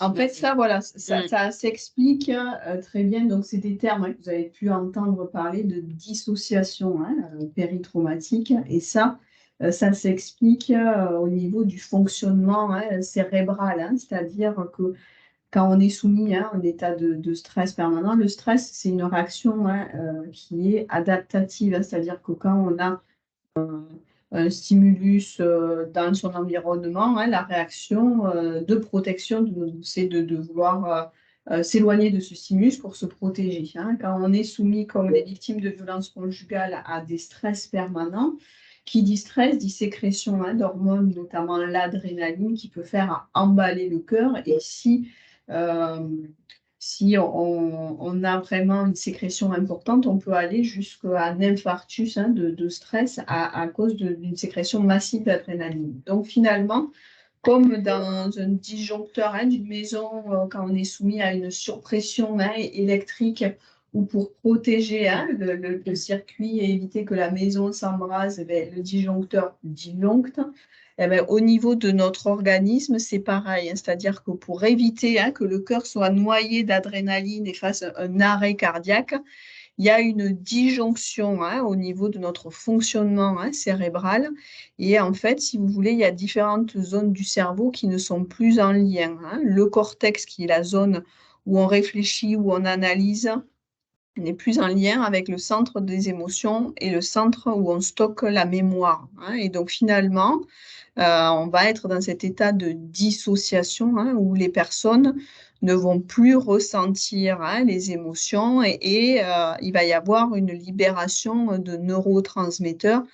en fait, ça, voilà, ça s'explique très bien. Donc, c'est des termes, hein, que vous avez pu entendre parler de dissociation, hein, péritraumatique. Et ça, Ça s'explique au niveau du fonctionnement cérébral, hein, c'est-à-dire que quand on est soumis à un état de stress permanent, le stress, c'est une réaction qui est adaptative, hein, c'est-à-dire que quand on a un stimulus dans son environnement, hein, la réaction de protection, c'est de vouloir s'éloigner de ce stimulus pour se protéger. Hein. Quand on est soumis, comme les victimes de violences conjugales, à des stress permanents, qui dit stress dit sécrétion d'hormones, notamment l'adrénaline, qui peut faire emballer le cœur. Et euh, si on a vraiment une sécrétion importante, on peut aller jusqu'à un infarctus de stress à cause d'une sécrétion massive d'adrénaline. Donc finalement, comme dans un disjoncteur d'une maison, quand on est soumis à une surpression électrique, ou pour protéger le circuit et éviter que la maison s'embrase, le disjoncteur disjoncte. Eh bien, au niveau de notre organisme, c'est pareil, hein, c'est-à-dire que pour éviter que le cœur soit noyé d'adrénaline et fasse un arrêt cardiaque, il y a une disjonction au niveau de notre fonctionnement cérébral. Et en fait, si vous voulez, il y a différentes zones du cerveau qui ne sont plus en lien. Le cortex, qui est la zone où on réfléchit, où on analyse, n'est plus en lien avec le centre des émotions et le centre où on stocke la mémoire. Et donc finalement, on va être dans cet état de dissociation où les personnes ne vont plus ressentir les émotions et il va y avoir une libération de neurotransmetteurs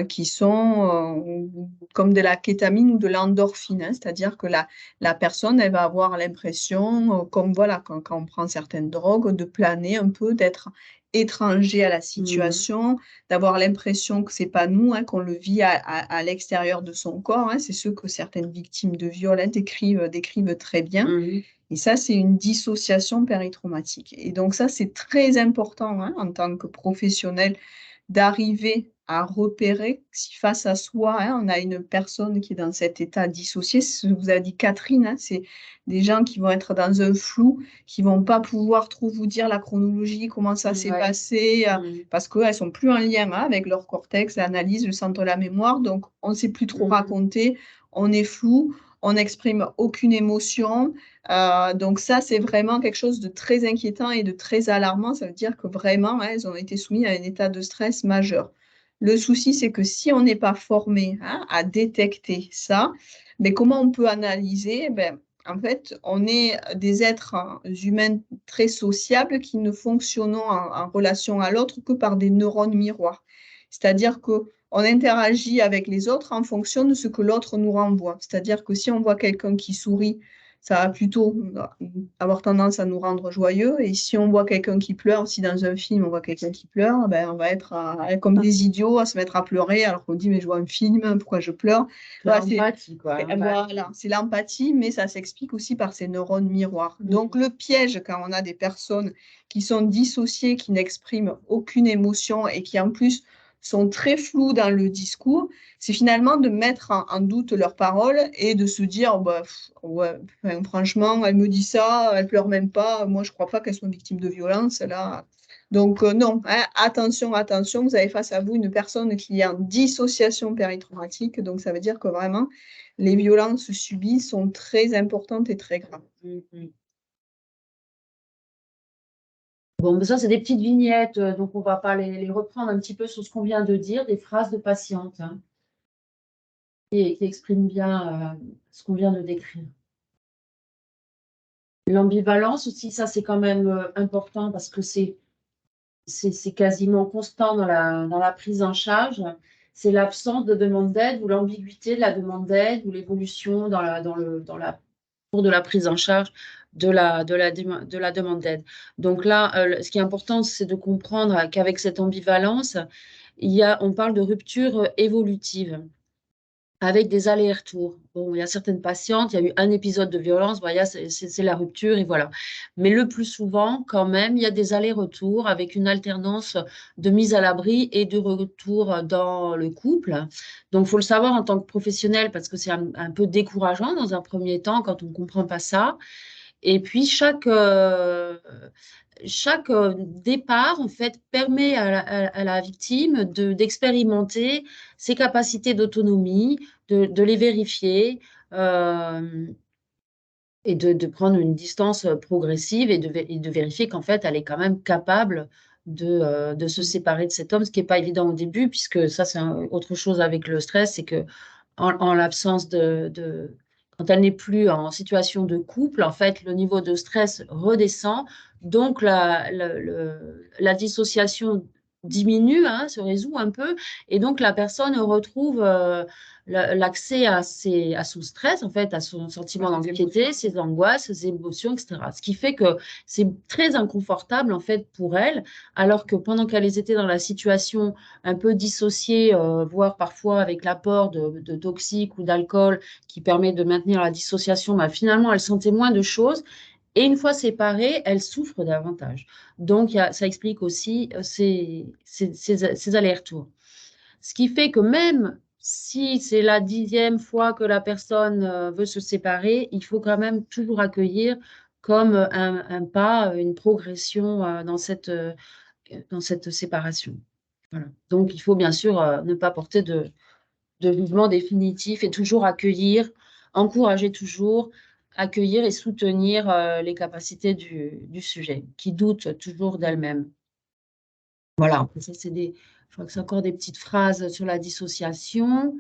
qui sont comme de la kétamine ou de l'endorphine, c'est-à-dire que la personne, elle va avoir l'impression, comme voilà, quand on prend certaines drogues, de planer un peu, d'être étranger à la situation, d'avoir l'impression que c'est pas nous, qu'on le vit à l'extérieur de son corps. C'est ce que certaines victimes de viol décrivent très bien. Et ça, c'est une dissociation péritraumatique. Et donc ça, c'est très important en tant que professionnel d'arriver à repérer si face à soi, on a une personne qui est dans cet état dissocié. C'est ce que vous a dit Catherine, c'est des gens qui vont être dans un flou, qui vont pas pouvoir trop vous dire la chronologie, comment ça s'est passé, parce qu'elles sont plus en lien avec leur cortex, l'analyse, le centre de la mémoire, donc on ne sait plus trop raconter, on est flou, on n'exprime aucune émotion. Donc ça, c'est vraiment quelque chose de très inquiétant et de très alarmant. Ça veut dire que vraiment, elles ont été soumises à un état de stress majeur. Le souci, c'est que si on n'est pas formé à détecter ça, mais comment on peut analyser? En fait, on est des êtres humains très sociables qui ne fonctionnent en relation à l'autre que par des neurones miroirs. C'est-à-dire qu'on interagit avec les autres en fonction de ce que l'autre nous renvoie. C'est-à-dire que si on voit quelqu'un qui sourit, ça va plutôt avoir tendance à nous rendre joyeux. Et si on voit quelqu'un qui pleure, si dans un film on voit quelqu'un qui pleure, on va être comme des idiots à se mettre à pleurer alors qu'on dit mais je vois un film, pourquoi je pleure? L'empathie, quoi. Voilà, c'est l'empathie, mais ça s'explique aussi par ces neurones miroirs. Donc le piège, quand on a des personnes qui sont dissociées, qui n'expriment aucune émotion et qui en plus sont très floues dans le discours, c'est finalement de mettre en doute leurs paroles et de se dire ouais, franchement, elle me dit ça, elle pleure même pas, moi je crois pas qu'elle soit victime de violence là. Donc non, attention, vous avez face à vous une personne qui est en dissociation péritraumatique, donc ça veut dire que vraiment les violences subies sont très importantes et très graves. Bon, ça, c'est des petites vignettes, donc on ne va pas les reprendre un petit peu sur ce qu'on vient de dire, des phrases de patientes qui expriment bien ce qu'on vient de décrire. L'ambivalence aussi, ça, c'est quand même important parce que c'est quasiment constant dans la prise en charge. C'est l'absence de demande d'aide ou l'ambiguïté de la demande d'aide ou l'évolution cours de la prise en charge de la demande d'aide. Donc là, ce qui est important, c'est de comprendre qu'avec cette ambivalence, on parle de rupture évolutive avec des allers-retours. Bon, il y a certaines patientes, il y a eu un épisode de violence, voilà, c'est la rupture et voilà. Mais le plus souvent, quand même, il y a des allers-retours avec une alternance de mise à l'abri et de retour dans le couple. Donc, il faut le savoir en tant que professionnel parce que c'est un peu décourageant dans un premier temps quand on ne comprend pas ça. Et puis, chaque départ, en fait, permet à la victime d'expérimenter ses capacités d'autonomie, de les vérifier et de prendre une distance progressive et de vérifier qu'en fait, elle est quand même capable de se séparer de cet homme, ce qui n'est pas évident au début, puisque ça, c'est autre chose avec le stress, c'est que en l'absence quand elle n'est plus en situation de couple, en fait, le niveau de stress redescend, donc la dissociation diminue, hein, se résout un peu, et donc la personne retrouve l'accès à son stress, en fait, à son sentiment d'anxiété, ses angoisses, ses émotions, etc. Ce qui fait que c'est très inconfortable, en fait, pour elle, alors que pendant qu'elles étaient dans la situation un peu dissociée, voire parfois avec l'apport de toxiques ou d'alcool qui permet de maintenir la dissociation, bah, finalement, elles sentaient moins de choses. Et une fois séparées, elles souffrent davantage. Donc, ça explique aussi ces allers-retours. Ce qui fait que même si c'est la 10e fois que la personne veut se séparer, il faut quand même toujours accueillir comme un pas, une progression dans cette séparation. Voilà. Donc, il faut bien sûr ne pas porter de jugement définitif et toujours accueillir, encourager toujours, accueillir et soutenir les capacités du sujet, qui doute toujours d'elle-même. Voilà, ça c'est je crois que c'est encore des petites phrases sur la dissociation.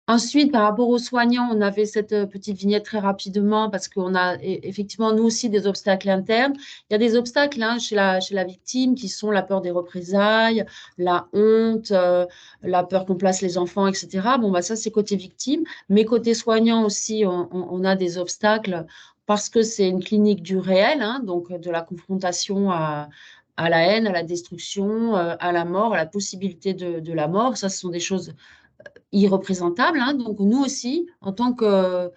Ensuite, par rapport aux soignants, on avait cette petite vignette très rapidement parce qu'on a effectivement, nous aussi, des obstacles internes. Il y a des obstacles hein, chez la victime qui sont la peur des représailles, la honte, la peur qu'on place les enfants, etc. Bon, bah, ça, c'est côté victime. Mais côté soignant aussi, on a des obstacles parce que c'est une clinique du réel, hein, donc de la confrontation à la haine, à la destruction, à la mort, à la possibilité de la mort. Ça, ce sont des choses irreprésentable. Hein. Donc, nous aussi, en tant que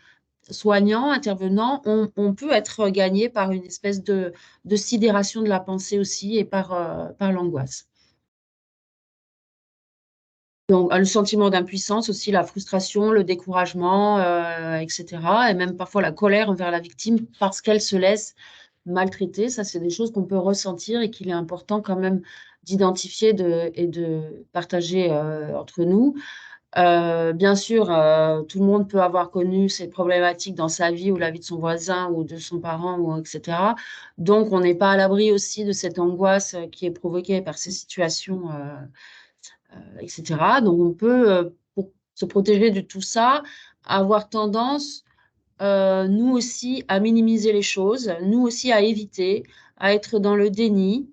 soignants, intervenants, on peut être gagné par une espèce de sidération de la pensée aussi et par l'angoisse. Donc, le sentiment d'impuissance aussi, la frustration, le découragement, etc. Et même parfois la colère envers la victime parce qu'elle se laisse maltraiter. Ça, c'est des choses qu'on peut ressentir et qu'il est important quand même d'identifier et de partager entre nous. Bien sûr, tout le monde peut avoir connu ces problématiques dans sa vie ou la vie de son voisin ou de son parent, ou, etc. Donc, on n'est pas à l'abri aussi de cette angoisse qui est provoquée par ces situations, etc. Donc, on peut, pour se protéger de tout ça, avoir tendance, nous aussi, à minimiser les choses, nous aussi à éviter, à être dans le déni.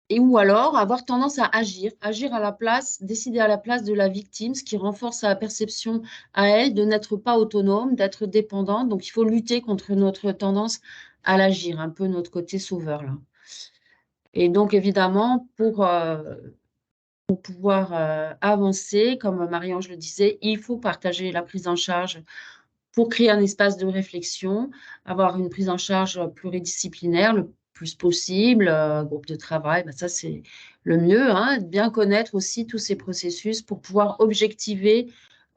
Et ou alors avoir tendance à agir à la place, décider à la place de la victime, ce qui renforce sa perception à elle de n'être pas autonome, d'être dépendante. Donc, il faut lutter contre notre tendance à l'agir, un peu notre côté sauveur là. Et donc, évidemment, pour pouvoir avancer, comme Marie-Ange le disait, il faut partager la prise en charge pour créer un espace de réflexion, avoir une prise en charge pluridisciplinaire le plus possible, groupe de travail, ben ça c'est le mieux, hein, bien connaître aussi tous ces processus pour pouvoir objectiver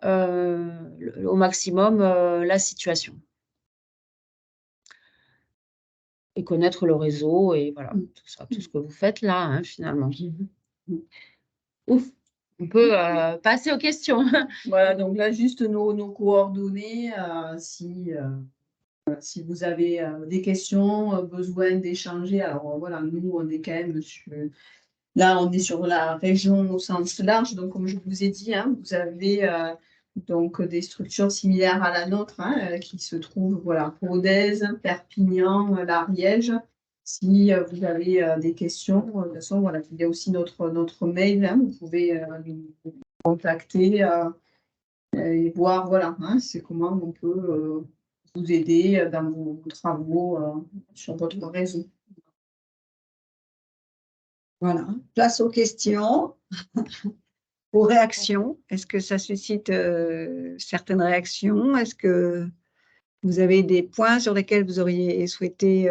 au maximum la situation. Et connaître le réseau et voilà, tout ça, tout ce que vous faites là, hein, finalement. Ouf, on peut passer aux questions. Voilà, donc là, juste nos coordonnées, si vous avez des questions, besoin d'échanger. Alors voilà, nous, on est quand même là, on est sur la région au sens large. Donc, comme je vous ai dit, hein, vous avez donc des structures similaires à la nôtre hein, qui se trouvent, voilà, Rodez, Perpignan, l'Ariège. Si vous avez des questions, de toute façon, voilà, il y a aussi notre mail. Hein, vous pouvez nous contacter et voir, voilà, hein, c'est comment on peut vous aider dans vos travaux sur votre réseau. Voilà. Place aux questions, aux réactions. Est-ce que ça suscite certaines réactions? Est-ce que vous avez des points sur lesquels vous auriez souhaité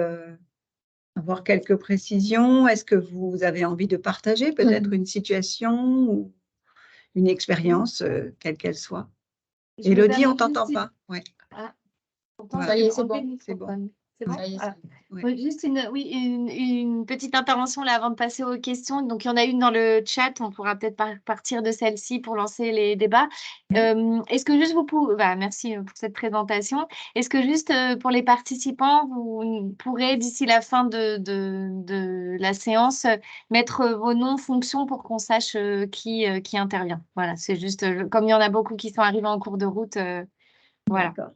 avoir quelques précisions? Est-ce que vous avez envie de partager peut-être une situation ou une expérience, quelle qu'elle soit? Je me Élodie, permets on juste t'entend une- pas. Ouais. Ah, pourtant, Voilà. ça y est, c'est Ok, bon. c'est bon. C'est bon. Ça y est, Voilà. ouais. Ouais, juste une petite intervention là avant de passer aux questions. Donc, il y en a une dans le chat. On pourra peut-être partir de celle-ci pour lancer les débats. Est-ce que juste vous pouvez... merci pour cette présentation. Est-ce que juste pour les participants, vous pourrez, d'ici la fin de la séance, mettre vos noms, fonctions pour qu'on sache qui intervient. Voilà, c'est juste, comme il y en a beaucoup qui sont arrivés en cours de route, voilà. D'accord.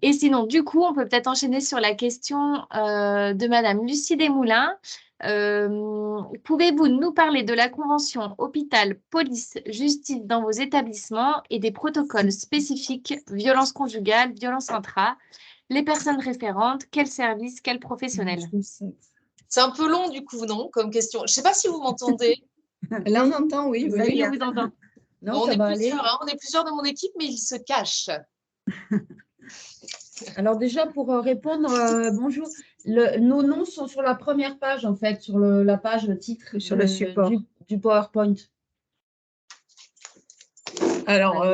Et sinon, du coup, on peut peut-être enchaîner sur la question de Madame Lucie Desmoulins. Pouvez-vous nous parler de la convention hôpital, police, justice dans vos établissements et des protocoles spécifiques, violence conjugale, violence intra, les personnes référentes, quels services, quels professionnels? C'est un peu long, du coup, non, comme question. Je ne sais pas si vous m'entendez. Là, on entend, oui. Très Oui, bien. on vous entend. Non, on ça est va aller. plusieurs, hein, on est plusieurs de mon équipe, mais ils se cachent. Alors déjà, pour répondre, bonjour. Nos noms sont sur la première page, en fait, sur la page titre Sur le support. du PowerPoint. Alors,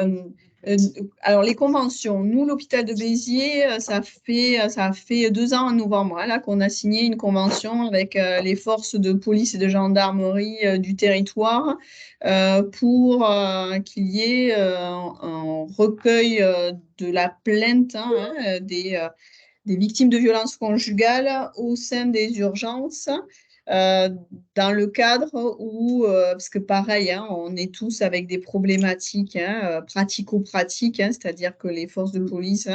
les conventions, nous, l'hôpital de Béziers, ça fait 2 ans en novembre là qu'on a signé une convention avec les forces de police et de gendarmerie du territoire pour qu'il y ait un recueil de la plainte des victimes de violences conjugales au sein des urgences. Dans le cadre où, parce que pareil, hein, on est tous avec des problématiques pratico-pratiques, c'est-à-dire que les forces de police,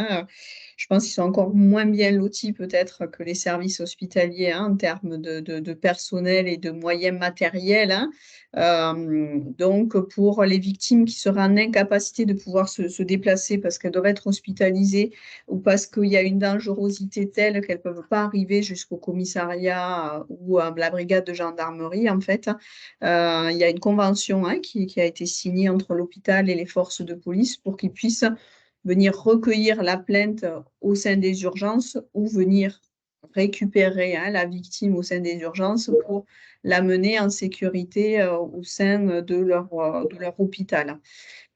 je pense qu'ils sont encore moins bien lotis peut-être que les services hospitaliers en termes de personnel et de moyens matériels. Donc, pour les victimes qui seraient en incapacité de pouvoir se déplacer parce qu'elles doivent être hospitalisées ou parce qu'il y a une dangerosité telle qu'elles ne peuvent pas arriver jusqu'au commissariat ou à la brigade de gendarmerie, en fait, il y a une convention qui a été signée entre l'hôpital et les forces de police pour qu'ils puissent venir recueillir la plainte au sein des urgences ou venir récupérer la victime au sein des urgences pour l'amener en sécurité au sein de leur hôpital.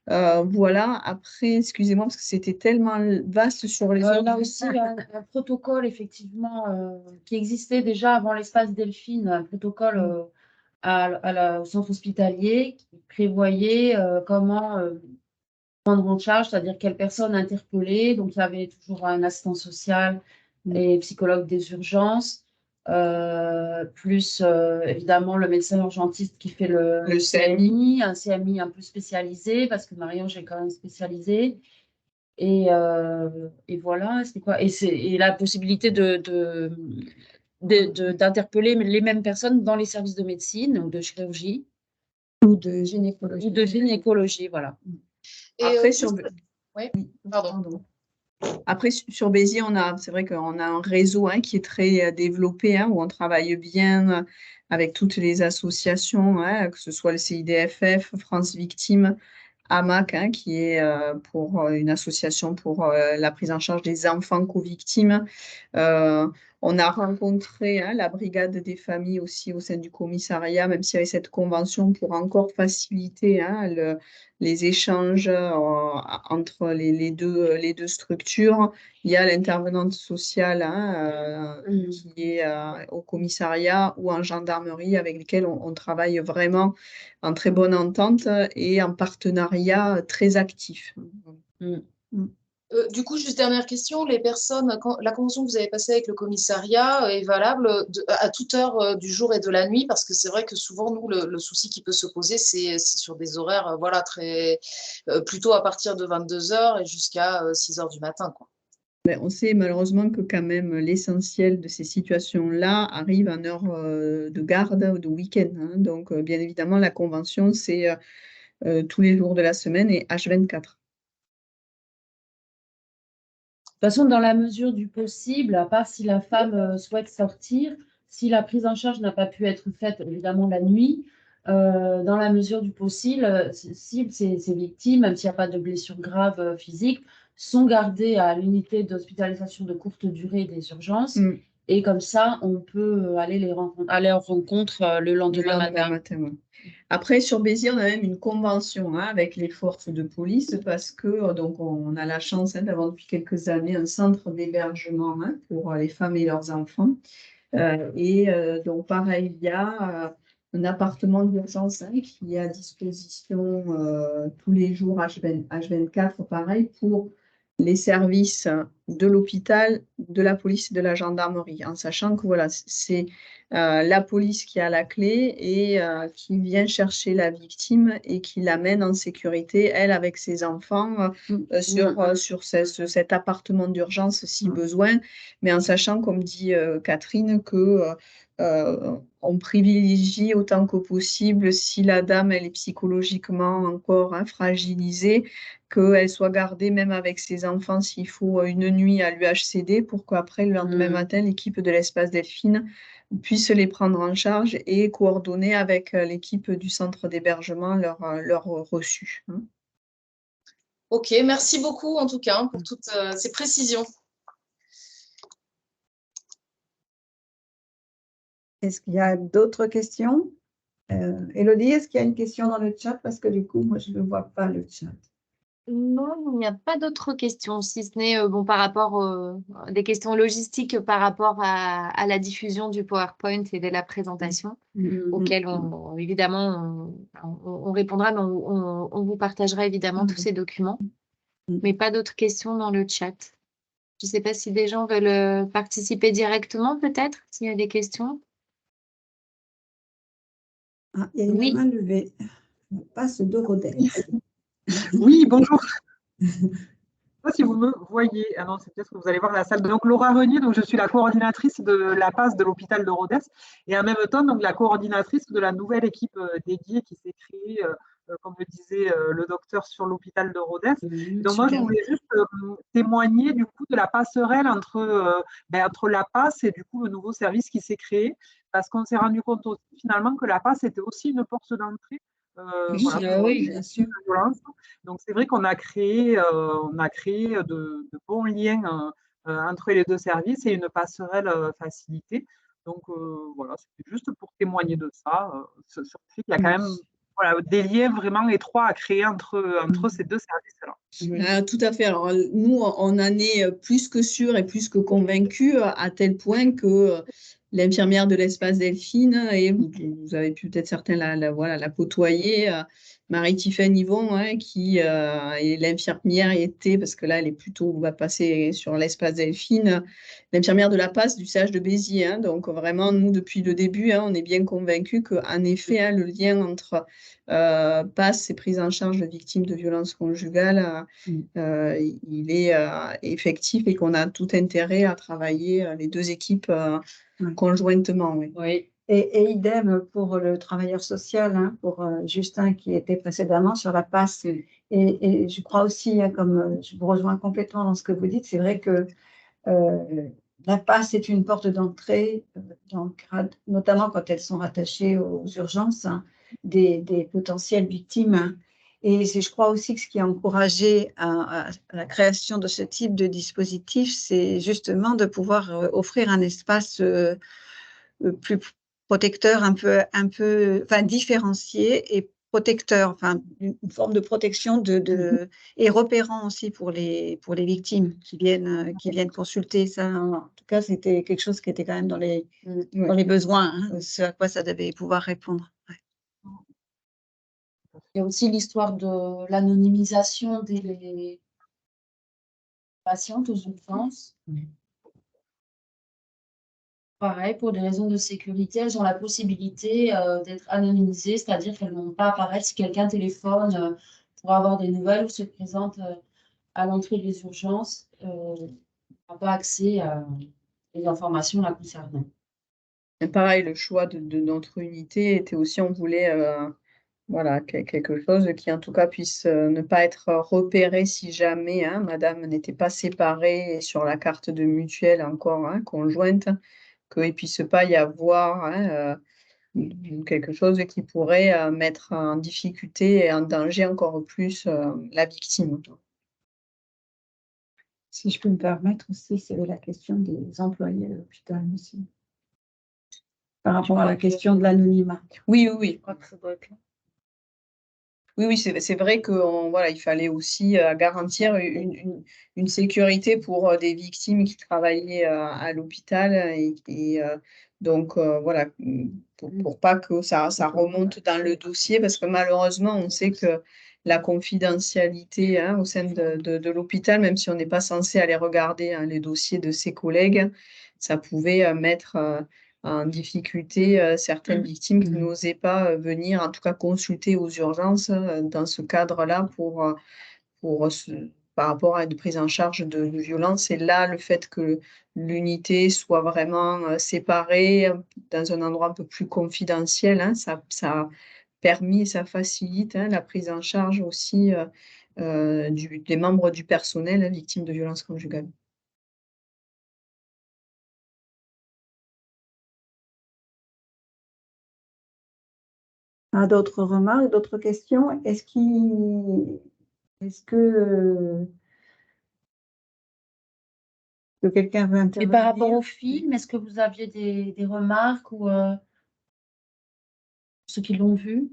Voilà, après, excusez-moi, parce que c'était tellement vaste sur les On autres. a aussi un protocole, effectivement, qui existait déjà avant l'espace Delphine, un protocole au centre hospitalier qui prévoyait comment prendre en charge, c'est-à-dire quelle personne interpeller. Donc, il y avait toujours un assistant social et psychologue des urgences, plus évidemment le médecin urgentiste qui fait le CMI, un CMI un peu spécialisé, parce que Marie-Ange est quand même spécialisée. Et voilà, c'est quoi? Et la possibilité d'interpeller les mêmes personnes dans les services de médecine ou de chirurgie. Ou de gynécologie. Ou de gynécologie, voilà. Et Après, oui, pardon. Après, sur Béziers, c'est vrai qu'on a un réseau qui est très développé, où on travaille bien avec toutes les associations, que ce soit le CIDFF, France Victimes, AMAC, qui est pour une association pour la prise en charge des enfants co-victimes. On a rencontré la brigade des familles aussi au sein du commissariat, même s'il y avait cette convention pour encore faciliter les échanges entre les deux structures. Il y a l'intervenante sociale qui est au commissariat ou en gendarmerie avec lesquelles on travaille vraiment en très bonne entente et en partenariat très actif. Du coup, juste dernière question, la convention que vous avez passée avec le commissariat est valable à toute heure du jour et de la nuit, parce que c'est vrai que souvent, nous, le souci qui peut se poser, c'est sur des horaires plutôt à partir de 22h et jusqu'à 6h du matin, quoi. On sait malheureusement que quand même l'essentiel de ces situations-là arrive en heure de garde ou de week-end. Donc, bien évidemment, la convention, c'est tous les jours de la semaine et H24. De toute façon, dans la mesure du possible, à part si la femme souhaite sortir, si la prise en charge n'a pas pu être faite, évidemment, la nuit, dans la mesure du possible, si ces victimes, même s'il n'y a pas de blessures graves physiques, sont gardées à l'unité d'hospitalisation de courte durée des urgences Et comme ça, on peut aller en rencontre le Le lendemain lendemain matin. matin, ouais. Après, sur Béziers, on a même une convention avec les forces de police parce que donc on a la chance d'avoir depuis quelques années un centre d'hébergement pour les femmes et leurs enfants. Donc pareil, il y a un appartement d'urgence qui est à disposition tous les jours H24, pareil, pour les services de l'hôpital, de la police et de la gendarmerie, en sachant que voilà, c'est la police qui a la clé et qui vient chercher la victime et qui l'amène en sécurité, elle, avec ses enfants, sur cet appartement d'urgence si besoin, mais en sachant, comme dit Catherine, que on privilégie autant que possible, si la dame elle est psychologiquement encore fragilisée, qu'elle soit gardée même avec ses enfants s'il faut une nuit à l'UHCD pour qu'après le lendemain matin, l'équipe de l'Espace Delphine puisse les prendre en charge et coordonner avec l'équipe du centre d'hébergement leur reçu. Ok, merci beaucoup en tout cas pour toutes ces précisions. Est-ce qu'il y a d'autres questions? Élodie, est-ce qu'il y a une question dans le chat? Parce que du coup, moi, je ne vois pas le chat. Non, il n'y a pas d'autres questions, si ce n'est par rapport des questions logistiques par rapport à la diffusion du PowerPoint et de la présentation, auxquelles évidemment on répondra, mais on vous partagera évidemment tous ces documents. Mais pas d'autres questions dans le chat. Je ne sais pas si des gens veulent participer directement, peut-être, s'il y a des questions. Ah, il y a une main levée. On passe de Rodez. Oui, bonjour. Je ne sais pas si vous me voyez. Ah non, c'est peut-être que vous allez voir la salle. Donc, Laura Renier, donc je suis la coordinatrice de la PAS de l'hôpital de Rodez et en même temps, donc, la coordinatrice de la nouvelle équipe dédiée qui s'est créée, comme le disait le docteur, sur l'hôpital de Rodez. Donc, moi, je voulais juste témoigner du coup de la passerelle entre la PAS et du coup le nouveau service qui s'est créé, parce qu'on s'est rendu compte aussi, finalement, que la PAS était aussi une porte d'entrée. Oui, bien sûr. Donc, c'est vrai qu'on a créé de bons liens entre les deux services et une passerelle facilitée. Donc, voilà, c'était juste pour témoigner de ça, sur le fait qu'il y a quand même des liens vraiment étroits à créer entre ces deux services-là. Tout à fait. Alors, nous, on en est plus que sûrs et plus que convaincus, à tel point que l'infirmière de l'Espace Delphine, et vous avez pu peut-être certains la côtoyer, Marie-Tiffany Yvon, qui est l'infirmière était, parce que là, elle est plutôt, on va passer sur l'Espace Delphine, l'infirmière de la PAS du CH de Béziers. Donc, vraiment, nous, depuis le début, on est bien convaincus qu'en effet, le lien entre PAS et prise en charge de victimes de violences conjugales, il est effectif et qu'on a tout intérêt à travailler les deux équipes conjointement. Oui. Et idem pour le travailleur social, pour Justin qui était précédemment sur la PAS. Et je crois aussi, comme je vous rejoins complètement dans ce que vous dites, c'est vrai que la PAS est une porte d'entrée, notamment quand elles sont rattachées aux urgences des potentielles victimes. Et je crois aussi que ce qui a encouragé à la création de ce type de dispositif, c'est justement de pouvoir offrir un espace plus protecteur, enfin différencié et protecteur, enfin une forme de protection et repérant aussi pour les victimes qui viennent consulter. Ça, en tout cas, c'était quelque chose qui était quand même dans les besoins, ce à quoi ça devait pouvoir répondre. Il y a aussi l'histoire de l'anonymisation des patientes aux urgences. Pareil, pour des raisons de sécurité, elles ont la possibilité d'être anonymisées, c'est-à-dire qu'elles ne vont pas apparaître si quelqu'un téléphone pour avoir des nouvelles ou se présente à l'entrée des urgences, n'a pas accès à les informations la concernant. Et pareil, le choix de notre unité était aussi, on voulait quelque chose qui en tout cas puisse ne pas être repéré si jamais madame n'était pas séparée sur la carte de mutuelle encore conjointe, qu'il ne puisse pas y avoir quelque chose qui pourrait mettre en difficulté et en danger encore plus la victime. Si je peux me permettre aussi, c'est la question des employés à l'hôpital aussi. Par rapport à la question de l'anonymat. Oui, oui, oui. Je crois que ça doit être là. Oui, oui, c'est vrai que voilà, il fallait aussi garantir une sécurité pour des victimes qui travaillaient à l'hôpital et donc voilà, pour pas que ça remonte dans le dossier parce que malheureusement, on sait que la confidentialité au sein de l'hôpital, même si on n'est pas censé aller regarder les dossiers de ses collègues, ça pouvait mettre en difficulté certaines victimes qui n'osaient pas venir, en tout cas consulter aux urgences dans ce cadre-là par rapport à une prise en charge de violences. Et là, le fait que l'unité soit vraiment séparée dans un endroit un peu plus confidentiel, ça a permis, ça facilite la prise en charge aussi des membres du personnel victimes de violences conjugales. D'autres remarques, d'autres questions? Est-ce que quelqu'un veut Et intervenir? par rapport au film, est-ce que vous aviez des remarques ou ceux qui l'ont vu?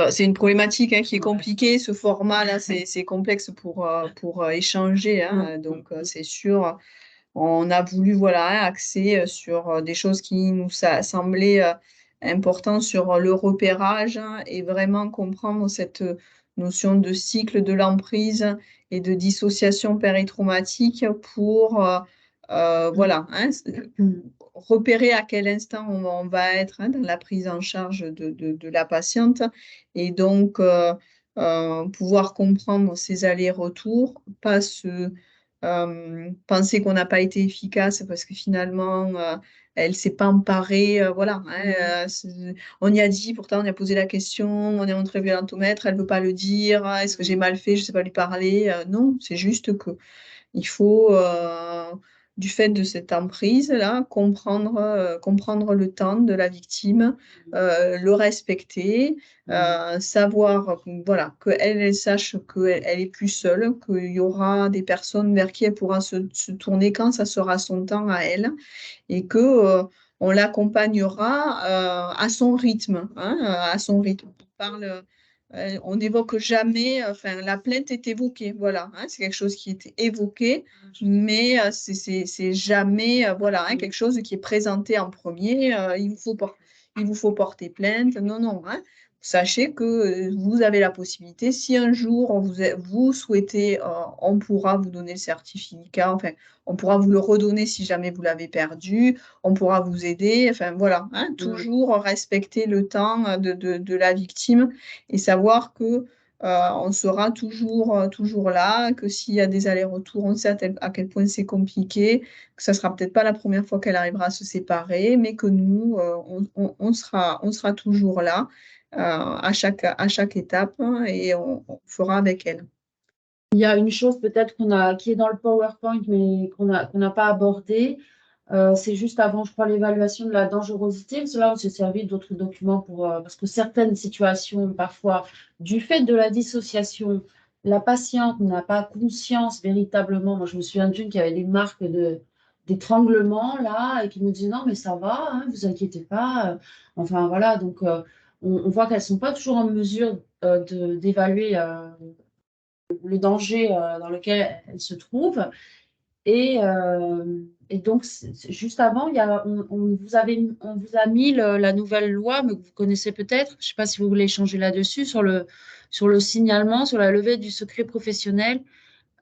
C'est une problématique qui est compliquée. Ce format-là, c'est complexe pour échanger. Donc, c'est sûr, on a voulu axer sur des choses qui nous semblaient importantes sur le repérage et vraiment comprendre cette notion de cycle de l'emprise et de dissociation péritraumatique pour repérer à quel instant on va être dans la prise en charge de la patiente et donc pouvoir comprendre ces allers-retours, pas penser qu'on n'a pas été efficace parce que finalement elle s'est pas emparée, on y a dit, pourtant on y a posé la question, on est montré le violentomètre, elle veut pas le dire, est-ce que j'ai mal fait, je sais pas lui parler, non, c'est juste que il faut, du fait de cette emprise-là, comprendre le temps de la victime, le respecter, savoir qu'elle sache qu'elle est plus seule, qu'il y aura des personnes vers qui elle pourra se tourner quand ça sera son temps à elle, et que on l'accompagnera à son rythme, à son rythme. On n'évoque jamais, la plainte est évoquée, c'est quelque chose qui est évoqué, mais c'est jamais, quelque chose qui est présenté en premier, il vous faut porter plainte, non, non, Sachez que vous avez la possibilité, si un jour vous souhaitez, on pourra vous donner le certificat, on pourra vous le redonner si jamais vous l'avez perdu, on pourra vous aider, toujours respecter le temps de la victime et savoir que on sera toujours là, que s'il y a des allers-retours, on sait à quel point c'est compliqué, que ça sera peut-être pas la première fois qu'elle arrivera à se séparer, mais que nous, on sera toujours là à chaque étape et on fera avec elle. Il y a une chose peut-être qui est dans le PowerPoint, mais qu'on n'a pas abordé. C'est juste avant, je crois, l'évaluation de la dangerosité. Cela, on s'est servi d'autres documents parce que certaines situations, parfois, du fait de la dissociation, la patiente n'a pas conscience véritablement. Moi, je me souviens d'une qui avait des marques d'étranglement, là, et qui me disait non, mais ça va, vous inquiétez pas. Enfin, voilà, donc on voit qu'elles ne sont pas toujours en mesure d'évaluer le danger dans lequel elles se trouvent. Et donc, juste avant, on vous a mis la nouvelle loi, mais que vous connaissez peut-être. Je ne sais pas si vous voulez échanger là-dessus, sur le signalement, sur la levée du secret professionnel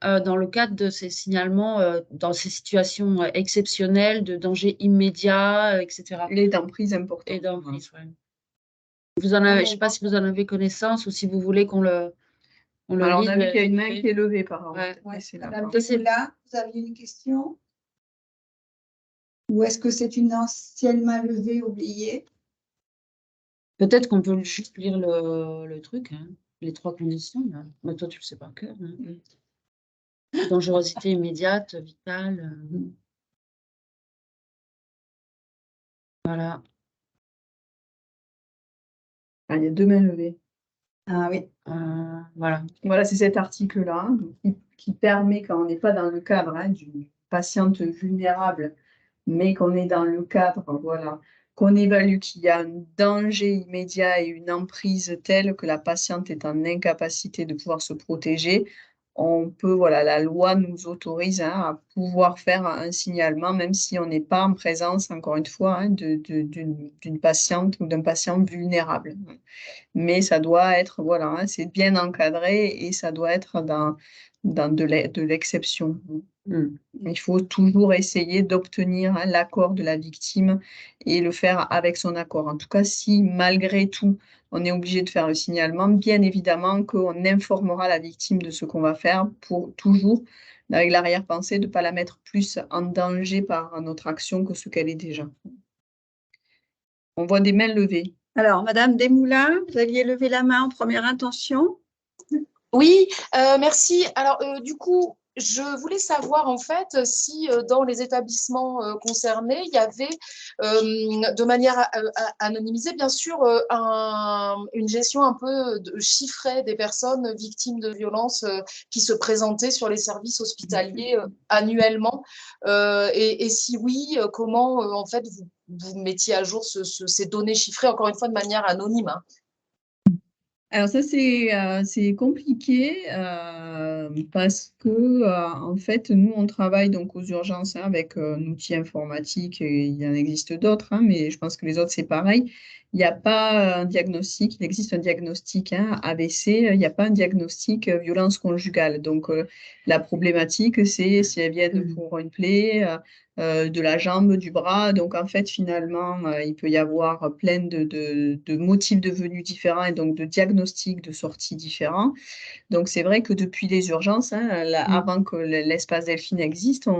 dans le cadre de ces signalements, dans ces situations exceptionnelles de danger immédiat, etc. Les d'emprise importantes. Et d'emprise, ouais. Je ne sais pas si vous en avez connaissance ou si vous voulez qu'on le Alors, on lise. a vu qu'il y a une main qui est levée, par exemple. Ouais. C'est là. Madame Demoula, vous aviez une question? Ou est-ce que c'est une ancienne main levée oubliée? Peut-être qu'on peut juste lire le truc, les 3 conditions. Là. Mais toi, tu le sais par cœur. Dangerosité immédiate, vitale. Voilà. Ah, il y a 2 mains levées. Ah oui. Voilà. Voilà, c'est cet article-là qui permet, quand on n'est pas dans le cadre d'une patiente vulnérable, mais qu'on est dans le cadre, voilà, qu'on évalue qu'il y a un danger immédiat et une emprise telle que la patiente est en incapacité de pouvoir se protéger, on peut, voilà, la loi nous autorise à pouvoir faire un signalement, même si on n'est pas en présence, encore une fois, d'une patiente ou d'un patient vulnérable. Mais ça doit être, voilà, c'est bien encadré et ça doit être dans de l'exception. Il faut toujours essayer d'obtenir l'accord de la victime et le faire avec son accord. En tout cas, si malgré tout, on est obligé de faire le signalement, bien évidemment qu'on informera la victime de ce qu'on va faire pour toujours, avec l'arrière-pensée, de ne pas la mettre plus en danger par notre action que ce qu'elle est déjà. On voit des mains levées. Alors, Madame Desmoulins, vous aviez levé la main en première intention. Oui, merci. Alors, du coup, je voulais savoir en fait si dans les établissements concernés, il y avait de manière anonymisée, bien sûr, une gestion un peu chiffrée des personnes victimes de violences qui se présentaient sur les services hospitaliers annuellement. Et si oui, comment en fait vous mettiez à jour ces données chiffrées, encore une fois de manière anonyme, hein. Alors ça, c'est compliqué parce que, en fait, nous, on travaille donc aux urgences avec un outil informatique et il y en existe d'autres, mais je pense que les autres, c'est pareil. Il n'y a pas un diagnostic, il existe un diagnostic AVC, il n'y a pas un diagnostic violence conjugale. Donc, la problématique, c'est si elles viennent pour une plaie, de la jambe, du bras. Donc, en fait, finalement, il peut y avoir plein de motifs de venue différents et donc de diagnostics de sortie différents. Donc, c'est vrai que depuis les urgences, avant que l'espace Delphine existe,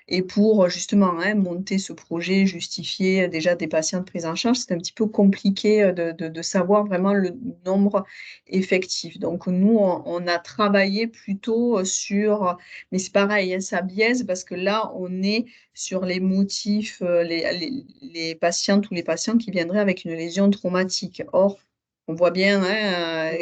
et pour justement monter ce projet, justifier déjà des patients de prise en charge, c'est un petit peu compliqué de savoir vraiment le nombre effectif. Donc, nous, on a travaillé plutôt sur, mais c'est pareil, ça biaise parce que là, on est sur les motifs, les patientes ou les patients qui viendraient avec une lésion traumatique. Or, on voit bien,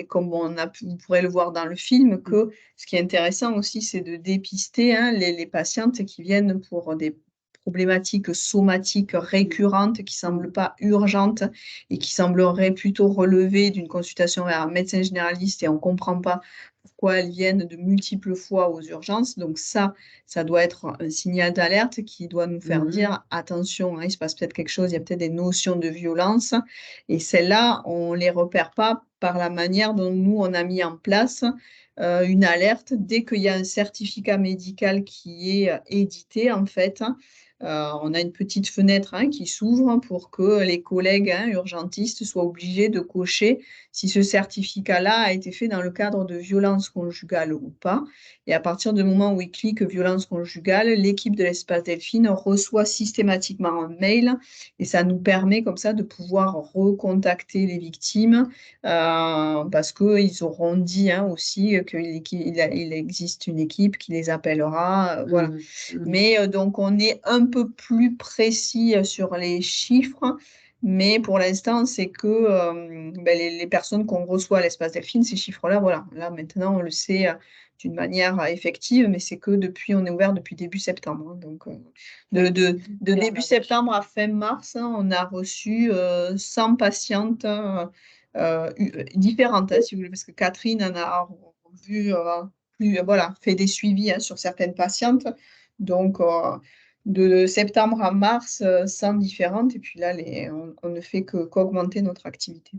comme vous pourrez le voir dans le film, que ce qui est intéressant aussi, c'est de dépister les patientes qui viennent pour des problématiques somatiques récurrentes qui ne semblent pas urgentes et qui sembleraient plutôt relever d'une consultation vers un médecin généraliste et on ne comprend pas pourquoi elles viennent de multiples fois aux urgences. Donc ça doit être un signal d'alerte qui doit nous faire dire attention, il se passe peut-être quelque chose, il y a peut-être des notions de violence. Et celles-là, on ne les repère pas par la manière dont nous, on a mis en place une alerte dès qu'il y a un certificat médical qui est édité, en fait. On a une petite fenêtre qui s'ouvre pour que les collègues urgentistes soient obligés de cocher si ce certificat-là a été fait dans le cadre de violence conjugale ou pas. Et à partir du moment où ils cliquent violence conjugale, l'équipe de l'espace Delphine reçoit systématiquement un mail et ça nous permet comme ça de pouvoir recontacter les victimes parce qu'ils auront dit aussi qu'il existe une équipe qui les appellera. Voilà. Mais donc, on est un peu plus précis sur les chiffres. Mais pour l'instant, c'est que les personnes qu'on reçoit à l'espace Delphine, ces chiffres-là, voilà. Là, maintenant, on le sait d'une manière effective, mais c'est que on est ouvert depuis début septembre. Donc, de début septembre à fin mars, on a reçu 100 patientes différentes, si vous voulez, parce que Catherine en a vu, fait des suivis sur certaines patientes. Donc, de septembre à mars, 100 différentes. Et puis là, on ne fait qu'augmenter notre activité.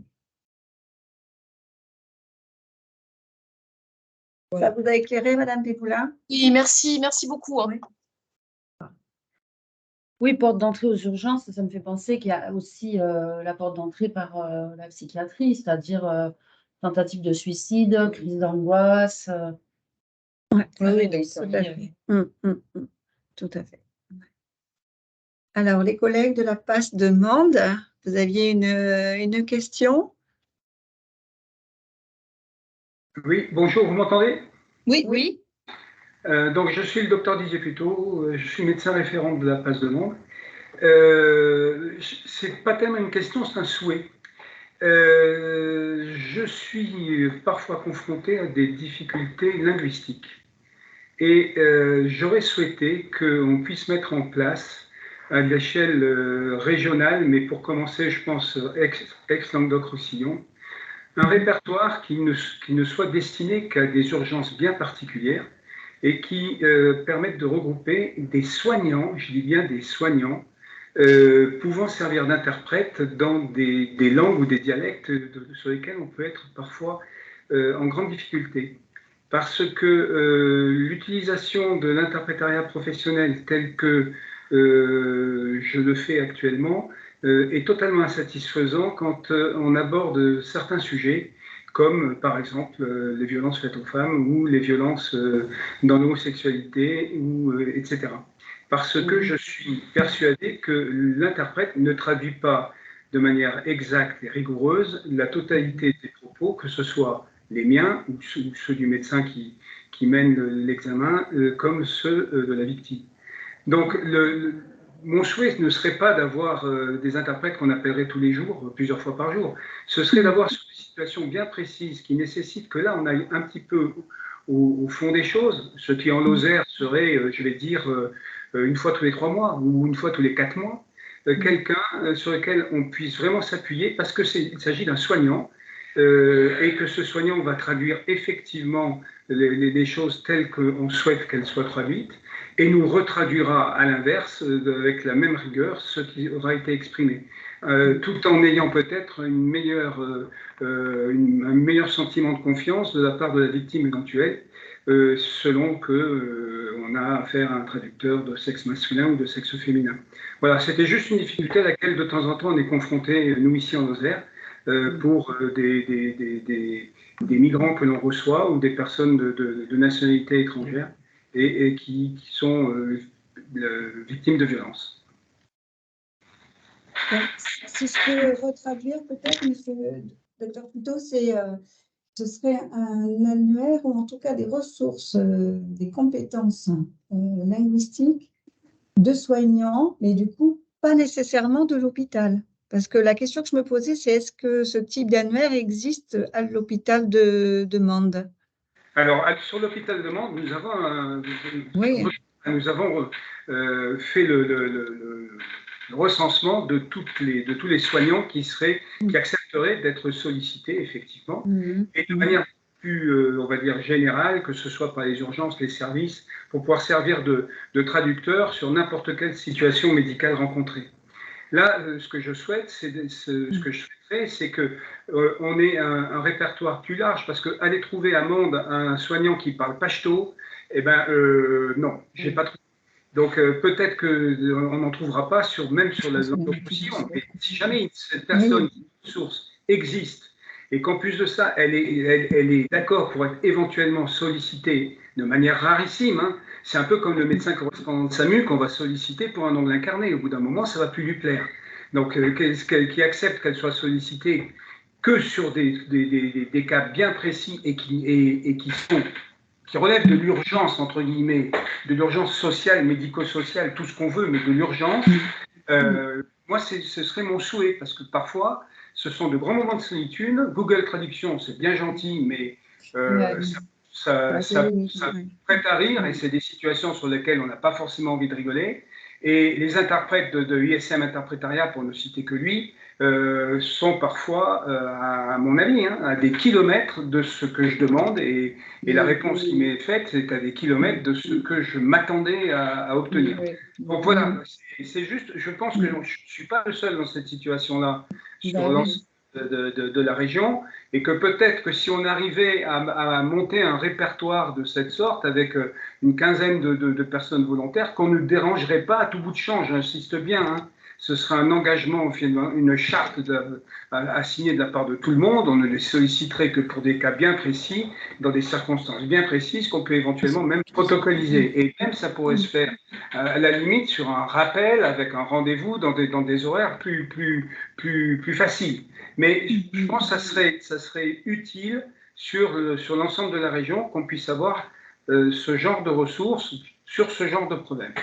Ça vous a éclairé, Madame Desmoulins? Oui, merci beaucoup. Oui, porte d'entrée aux urgences, ça me fait penser qu'il y a aussi la porte d'entrée par la psychiatrie, c'est-à-dire tentative de suicide, crise d'angoisse. Oui, donc aussi, tout à fait. Tout à fait. Alors, les collègues de la PAS demandent, vous aviez une question? Oui, bonjour, vous m'entendez? Oui. Donc, je suis le docteur Didier Puteaux, je suis médecin référent de la PAS de Mende. C'est pas tellement une question, c'est un souhait. Je suis parfois confronté à des difficultés linguistiques et j'aurais souhaité qu'on puisse mettre en place à l'échelle régionale, mais pour commencer, je pense, ex-Languedoc-Roussillon, un répertoire qui ne soit destiné qu'à des urgences bien particulières et qui permette de regrouper des soignants, je dis bien des soignants, pouvant servir d'interprète dans des langues ou des dialectes sur lesquels on peut être parfois en grande difficulté. Parce que l'utilisation de l'interprétariat professionnel tel que je le fais actuellement est totalement insatisfaisant quand on aborde certains sujets comme par exemple les violences faites aux femmes ou les violences dans l'homosexualité, etc. Parce que je suis persuadé que l'interprète ne traduit pas de manière exacte et rigoureuse la totalité des propos, que ce soit les miens ou ceux du médecin qui mène l'examen, comme ceux de la victime. Donc, mon souhait ne serait pas d'avoir des interprètes qu'on appellerait tous les jours, plusieurs fois par jour. Ce serait d'avoir sur des situations bien précises qui nécessitent que là, on aille un petit peu au fond des choses. Ce qui en Lozère serait, je vais dire, une fois tous les 3 mois ou une fois tous les 4 mois, quelqu'un sur lequel on puisse vraiment s'appuyer parce qu'il s'agit d'un soignant et que ce soignant va traduire effectivement les choses telles qu'on souhaite qu'elles soient traduites et nous retraduira à l'inverse avec la même rigueur ce qui aura été exprimé. Tout en ayant peut-être un meilleur sentiment de confiance de la part de la victime éventuelle, selon qu'on a affaire à un traducteur de sexe masculin ou de sexe féminin. Voilà, c'était juste une difficulté à laquelle de temps en temps on est confronté, nous ici en Lozère, pour des migrants que l'on reçoit ou des personnes de nationalité étrangère et qui sont victimes de violences. Donc, si je peux retraduire peut-être, monsieur le docteur Couteau, ce serait un annuaire ou en tout cas des ressources, des compétences linguistiques de soignants, mais du coup, pas nécessairement de l'hôpital. Parce que la question que je me posais, c'est est-ce que ce type d'annuaire existe à l'hôpital de Mende? Alors, sur l'hôpital de Mende, nous avons, fait le recensement de tous les soignants qui accepteraient d'être sollicités, effectivement, et de manière plus, on va dire, générale, que ce soit par les urgences, les services, pour pouvoir servir de traducteur sur n'importe quelle situation médicale rencontrée. Là, ce que je souhaite, c'est qu'on ait un répertoire plus large, parce qu'aller trouver à Mende un soignant qui parle pachto, eh ben non, j'ai pas trouvé. Donc peut-être qu'on n'en trouvera pas même sur la Languedoc-Roussillon, mais si jamais cette personne, source, existe, et qu'en plus de ça, elle est d'accord pour être éventuellement sollicitée de manière rarissime, hein. C'est un peu comme le médecin correspondant de SAMU qu'on va solliciter pour un ongle incarné. Au bout d'un moment, ça ne va plus lui plaire. Donc, qui accepte qu'elle soit sollicitée que sur des cas bien précis et qui relèvent de l'urgence, entre guillemets, de l'urgence sociale, médico-sociale, tout ce qu'on veut, mais de l'urgence, moi, ce serait mon souhait, parce que parfois, ce sont de grands moments de solitude. Google Traduction, c'est bien gentil, mais ça prête à rire, et c'est des situations sur lesquelles on n'a pas forcément envie de rigoler. Et les interprètes de ISM Interprétariat, pour ne citer que lui, sont parfois, à mon avis, à des kilomètres de ce que je demande, et la réponse qui m'est faite, c'est à des kilomètres de ce que je m'attendais à obtenir. Donc voilà, c'est juste, je pense que je ne suis pas le seul dans cette situation-là sur l'ensemble de la région, et que peut-être que si on arrivait à monter un répertoire de cette sorte avec une quinzaine de personnes volontaires, qu'on ne dérangerait pas à tout bout de champ, j'insiste bien, hein. Ce sera un engagement, une charte à signer de la part de tout le monde. On ne les solliciterait que pour des cas bien précis, dans des circonstances bien précises, qu'on peut éventuellement même protocoliser. Et même ça pourrait se faire à la limite sur un rappel avec un rendez-vous dans des horaires plus faciles. Mais je pense que ça serait utile sur l'ensemble de la région qu'on puisse avoir ce genre de ressources sur ce genre de problème.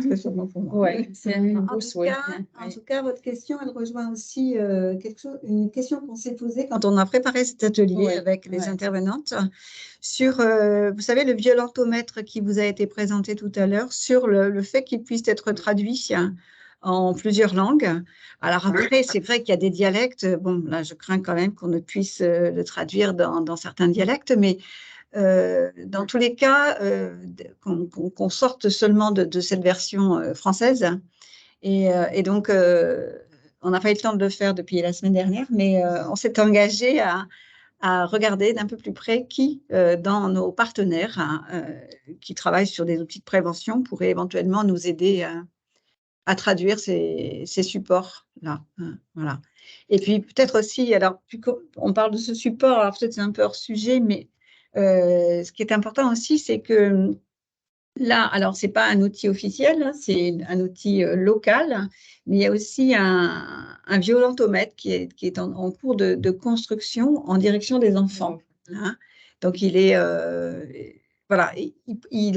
C'est sûrement pour moi. Ouais, c'est un En beau tout souhait. cas, Ouais. en tout cas, votre question, elle rejoint aussi une question qu'on s'est posée quand on a préparé cet atelier Ouais, avec les ouais. intervenantes sur, vous savez, le violentomètre qui vous a été présenté tout à l'heure, sur le fait qu'il puisse être traduit en plusieurs langues. Alors après, c'est vrai qu'il y a des dialectes. Bon, là, je crains quand même qu'on ne puisse le traduire dans certains dialectes, mais dans tous les cas, qu'on sorte seulement de cette version française. Et donc, on n'a pas eu le temps de le faire depuis la semaine dernière, mais on s'est engagé à regarder d'un peu plus près qui, dans nos partenaires qui travaillent sur des outils de prévention, pourrait éventuellement nous aider à traduire ces supports-là. Voilà. Et puis peut-être aussi, alors, on parle de ce support, alors peut-être c'est un peu hors sujet, mais ce qui est important aussi, c'est que là, alors ce n'est pas un outil officiel, hein, c'est un outil local, mais il y a aussi un violentomètre qui est en cours de construction en direction des enfants. Hein. Donc il est, voilà, il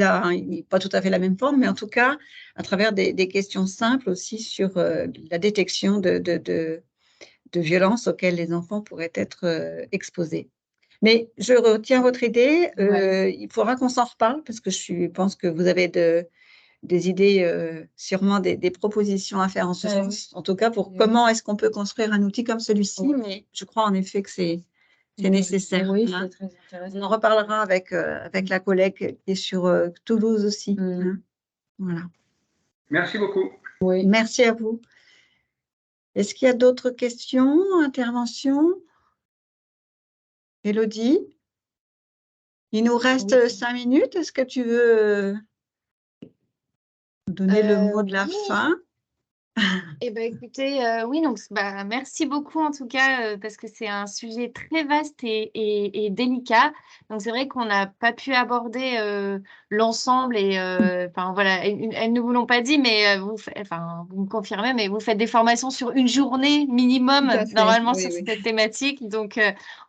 n'est pas tout à fait la même forme, mais en tout cas, à travers des questions simples aussi sur la détection de violences auxquelles les enfants pourraient être exposés. Mais je retiens votre idée. Il faudra qu'on s'en reparle parce que je pense que vous avez des idées, sûrement des propositions à faire en ce sens. En tout cas, pour comment est-ce qu'on peut construire un outil comme celui-ci. Mais je crois en effet que c'est nécessaire. Oui, Hein. c'est très intéressant. On en reparlera avec la collègue qui est sur Toulouse aussi. Hein. Voilà. Merci beaucoup. Oui. Merci à vous. Est-ce qu'il y a d'autres questions, interventions? Élodie? Il nous reste 5 minutes. Est-ce que tu veux donner le mot de la Oui. fin? Eh ben, écoutez, oui, donc bah, merci beaucoup en tout cas, parce que c'est un sujet très vaste et délicat. Donc c'est vrai qu'on n'a pas pu aborder l'ensemble et enfin voilà, elles ne vous l'ont pas dit, mais vous me confirmez, mais vous faites des formations sur une journée minimum Tout à fait, normalement oui, sur oui. cette thématique. Donc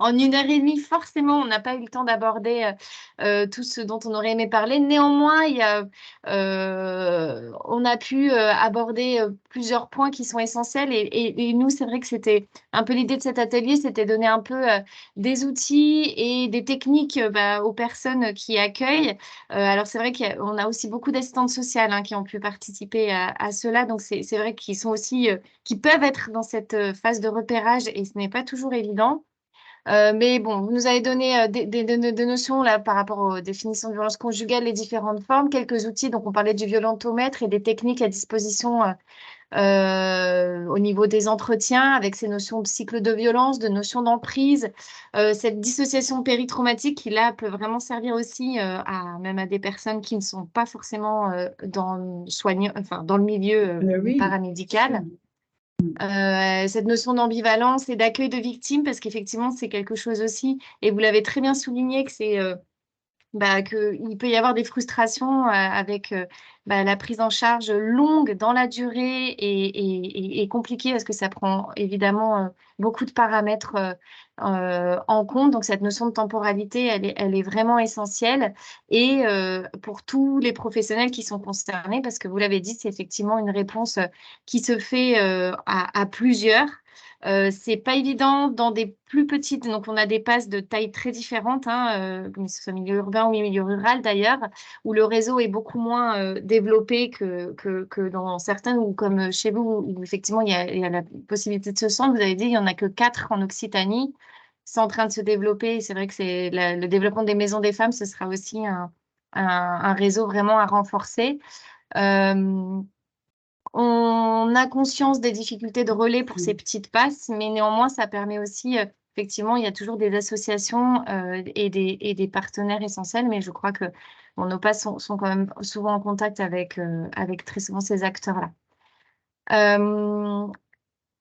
en 1 heure et demie, forcément, on n'a pas eu le temps d'aborder tout ce dont on aurait aimé parler. Néanmoins, on a pu aborder plusieurs points qui sont essentiels et nous, c'est vrai que c'était un peu l'idée de cet atelier, c'était donner un peu des outils et des techniques aux personnes qui accueillent. Alors, c'est vrai qu'on a aussi beaucoup d'assistantes sociales qui ont pu participer à cela, donc c'est vrai qu'ils sont aussi, qui peuvent être dans cette phase de repérage et ce n'est pas toujours évident. Mais bon, vous nous avez donné des notions là par rapport aux définitions de violence conjugale, les différentes formes, quelques outils. Donc, on parlait du violentomètre et des techniques à disposition au niveau des entretiens avec ces notions de cycle de violence, de notions d'emprise, cette dissociation péritraumatique qui là peut vraiment servir aussi même à des personnes qui ne sont pas forcément dans le milieu Oui. paramédical. Cette notion d'ambivalence et d'accueil de victimes, parce qu'effectivement, c'est quelque chose aussi, et vous l'avez très bien souligné, que c'est qu'il peut y avoir des frustrations avec la prise en charge longue dans la durée et compliquée parce que ça prend évidemment beaucoup de paramètres en compte. Donc, cette notion de temporalité, elle est vraiment essentielle. Et pour tous les professionnels qui sont concernés, parce que vous l'avez dit, c'est effectivement une réponse qui se fait à plusieurs. C'est pas évident dans des plus petites, donc on a des passes de taille très différentes, que ce soit milieu urbain ou milieu rural d'ailleurs, où le réseau est beaucoup moins développé que dans certains, ou comme chez vous, où effectivement il y a la possibilité de se centre. Vous avez dit, il n'y en a que 4 en Occitanie. C'est en train de se développer. C'est vrai que c'est le développement des maisons des femmes, ce sera aussi un réseau vraiment à renforcer. On a conscience des difficultés de relais pour ces petites passes, mais néanmoins, ça permet aussi, effectivement, il y a toujours des associations et des partenaires essentiels, mais je crois que nos passes sont quand même souvent en contact avec très souvent ces acteurs-là.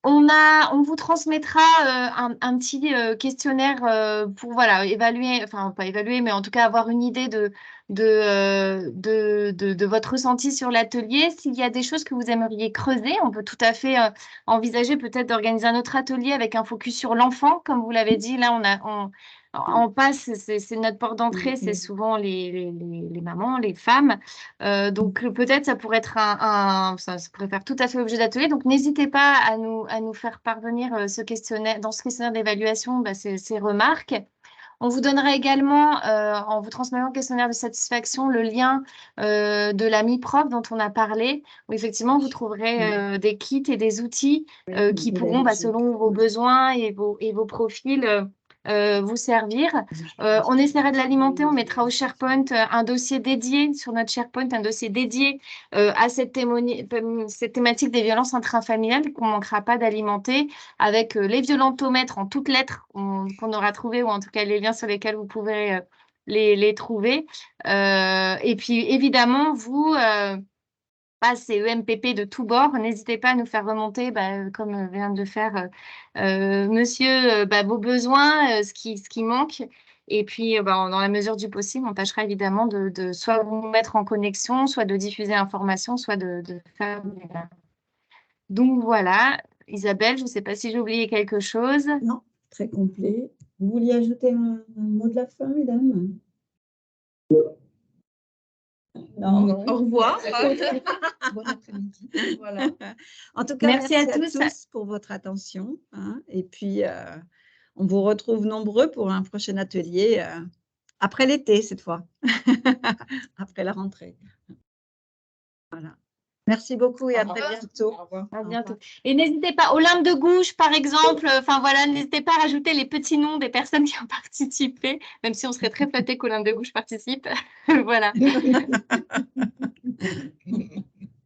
On vous transmettra un petit questionnaire pour évaluer, enfin pas évaluer, mais en tout cas avoir une idée de votre ressenti sur l'atelier. S'il y a des choses que vous aimeriez creuser, on peut tout à fait envisager peut-être d'organiser un autre atelier avec un focus sur l'enfant. Comme vous l'avez dit, là en passe, c'est notre porte d'entrée, c'est souvent les mamans, les femmes. Donc peut-être ça pourrait être ça pourrait faire tout à fait objet d'atelier. Donc n'hésitez pas à nous faire parvenir ce questionnaire, dans ce questionnaire d'évaluation, bah, ces remarques. On vous donnera également, en vous transmettant le questionnaire de satisfaction, le lien de la MIPROF dont on a parlé, où effectivement vous trouverez des kits et des outils qui pourront, bah, selon vos besoins et vos profils, vous servir. On essaiera de l'alimenter, on mettra au SharePoint un dossier dédié sur notre SharePoint, un dossier dédié à cette thématique des violences intrafamiliales qu'on ne manquera pas d'alimenter avec les violentomètres en toutes lettres qu'on aura trouvé, ou en tout cas les liens sur lesquels vous pouvez les trouver. Et puis évidemment, vous, ces EMPP de tous bords, n'hésitez pas à nous faire remonter, bah, comme vient de faire monsieur, bah, vos besoins, ce qui manque. Et puis, bah, dans la mesure du possible, on tâchera évidemment de soit vous mettre en connexion, soit de diffuser l'information, soit de faire. Donc voilà, Isabelle, je ne sais pas si j'ai oublié quelque chose. Non, très complet. Vous vouliez ajouter un mot de la fin, mesdames? Non. Au revoir. Bon après-midi. Voilà. En tout cas, Merci à tous. pour votre attention, hein. Et puis, on vous retrouve nombreux pour un prochain atelier après l'été cette fois, après la rentrée. Voilà. Merci beaucoup et à très bientôt. Au revoir. À bientôt. Et n'hésitez pas, Olympe de Gouges, par exemple, enfin voilà, n'hésitez pas à rajouter les petits noms des personnes qui ont participé, même si on serait très flattés qu'Olympe de Gouges participe. Voilà.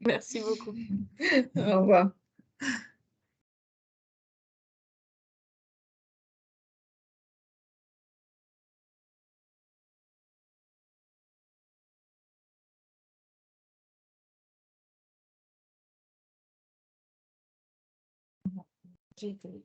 Merci beaucoup. Au revoir. J'ai été-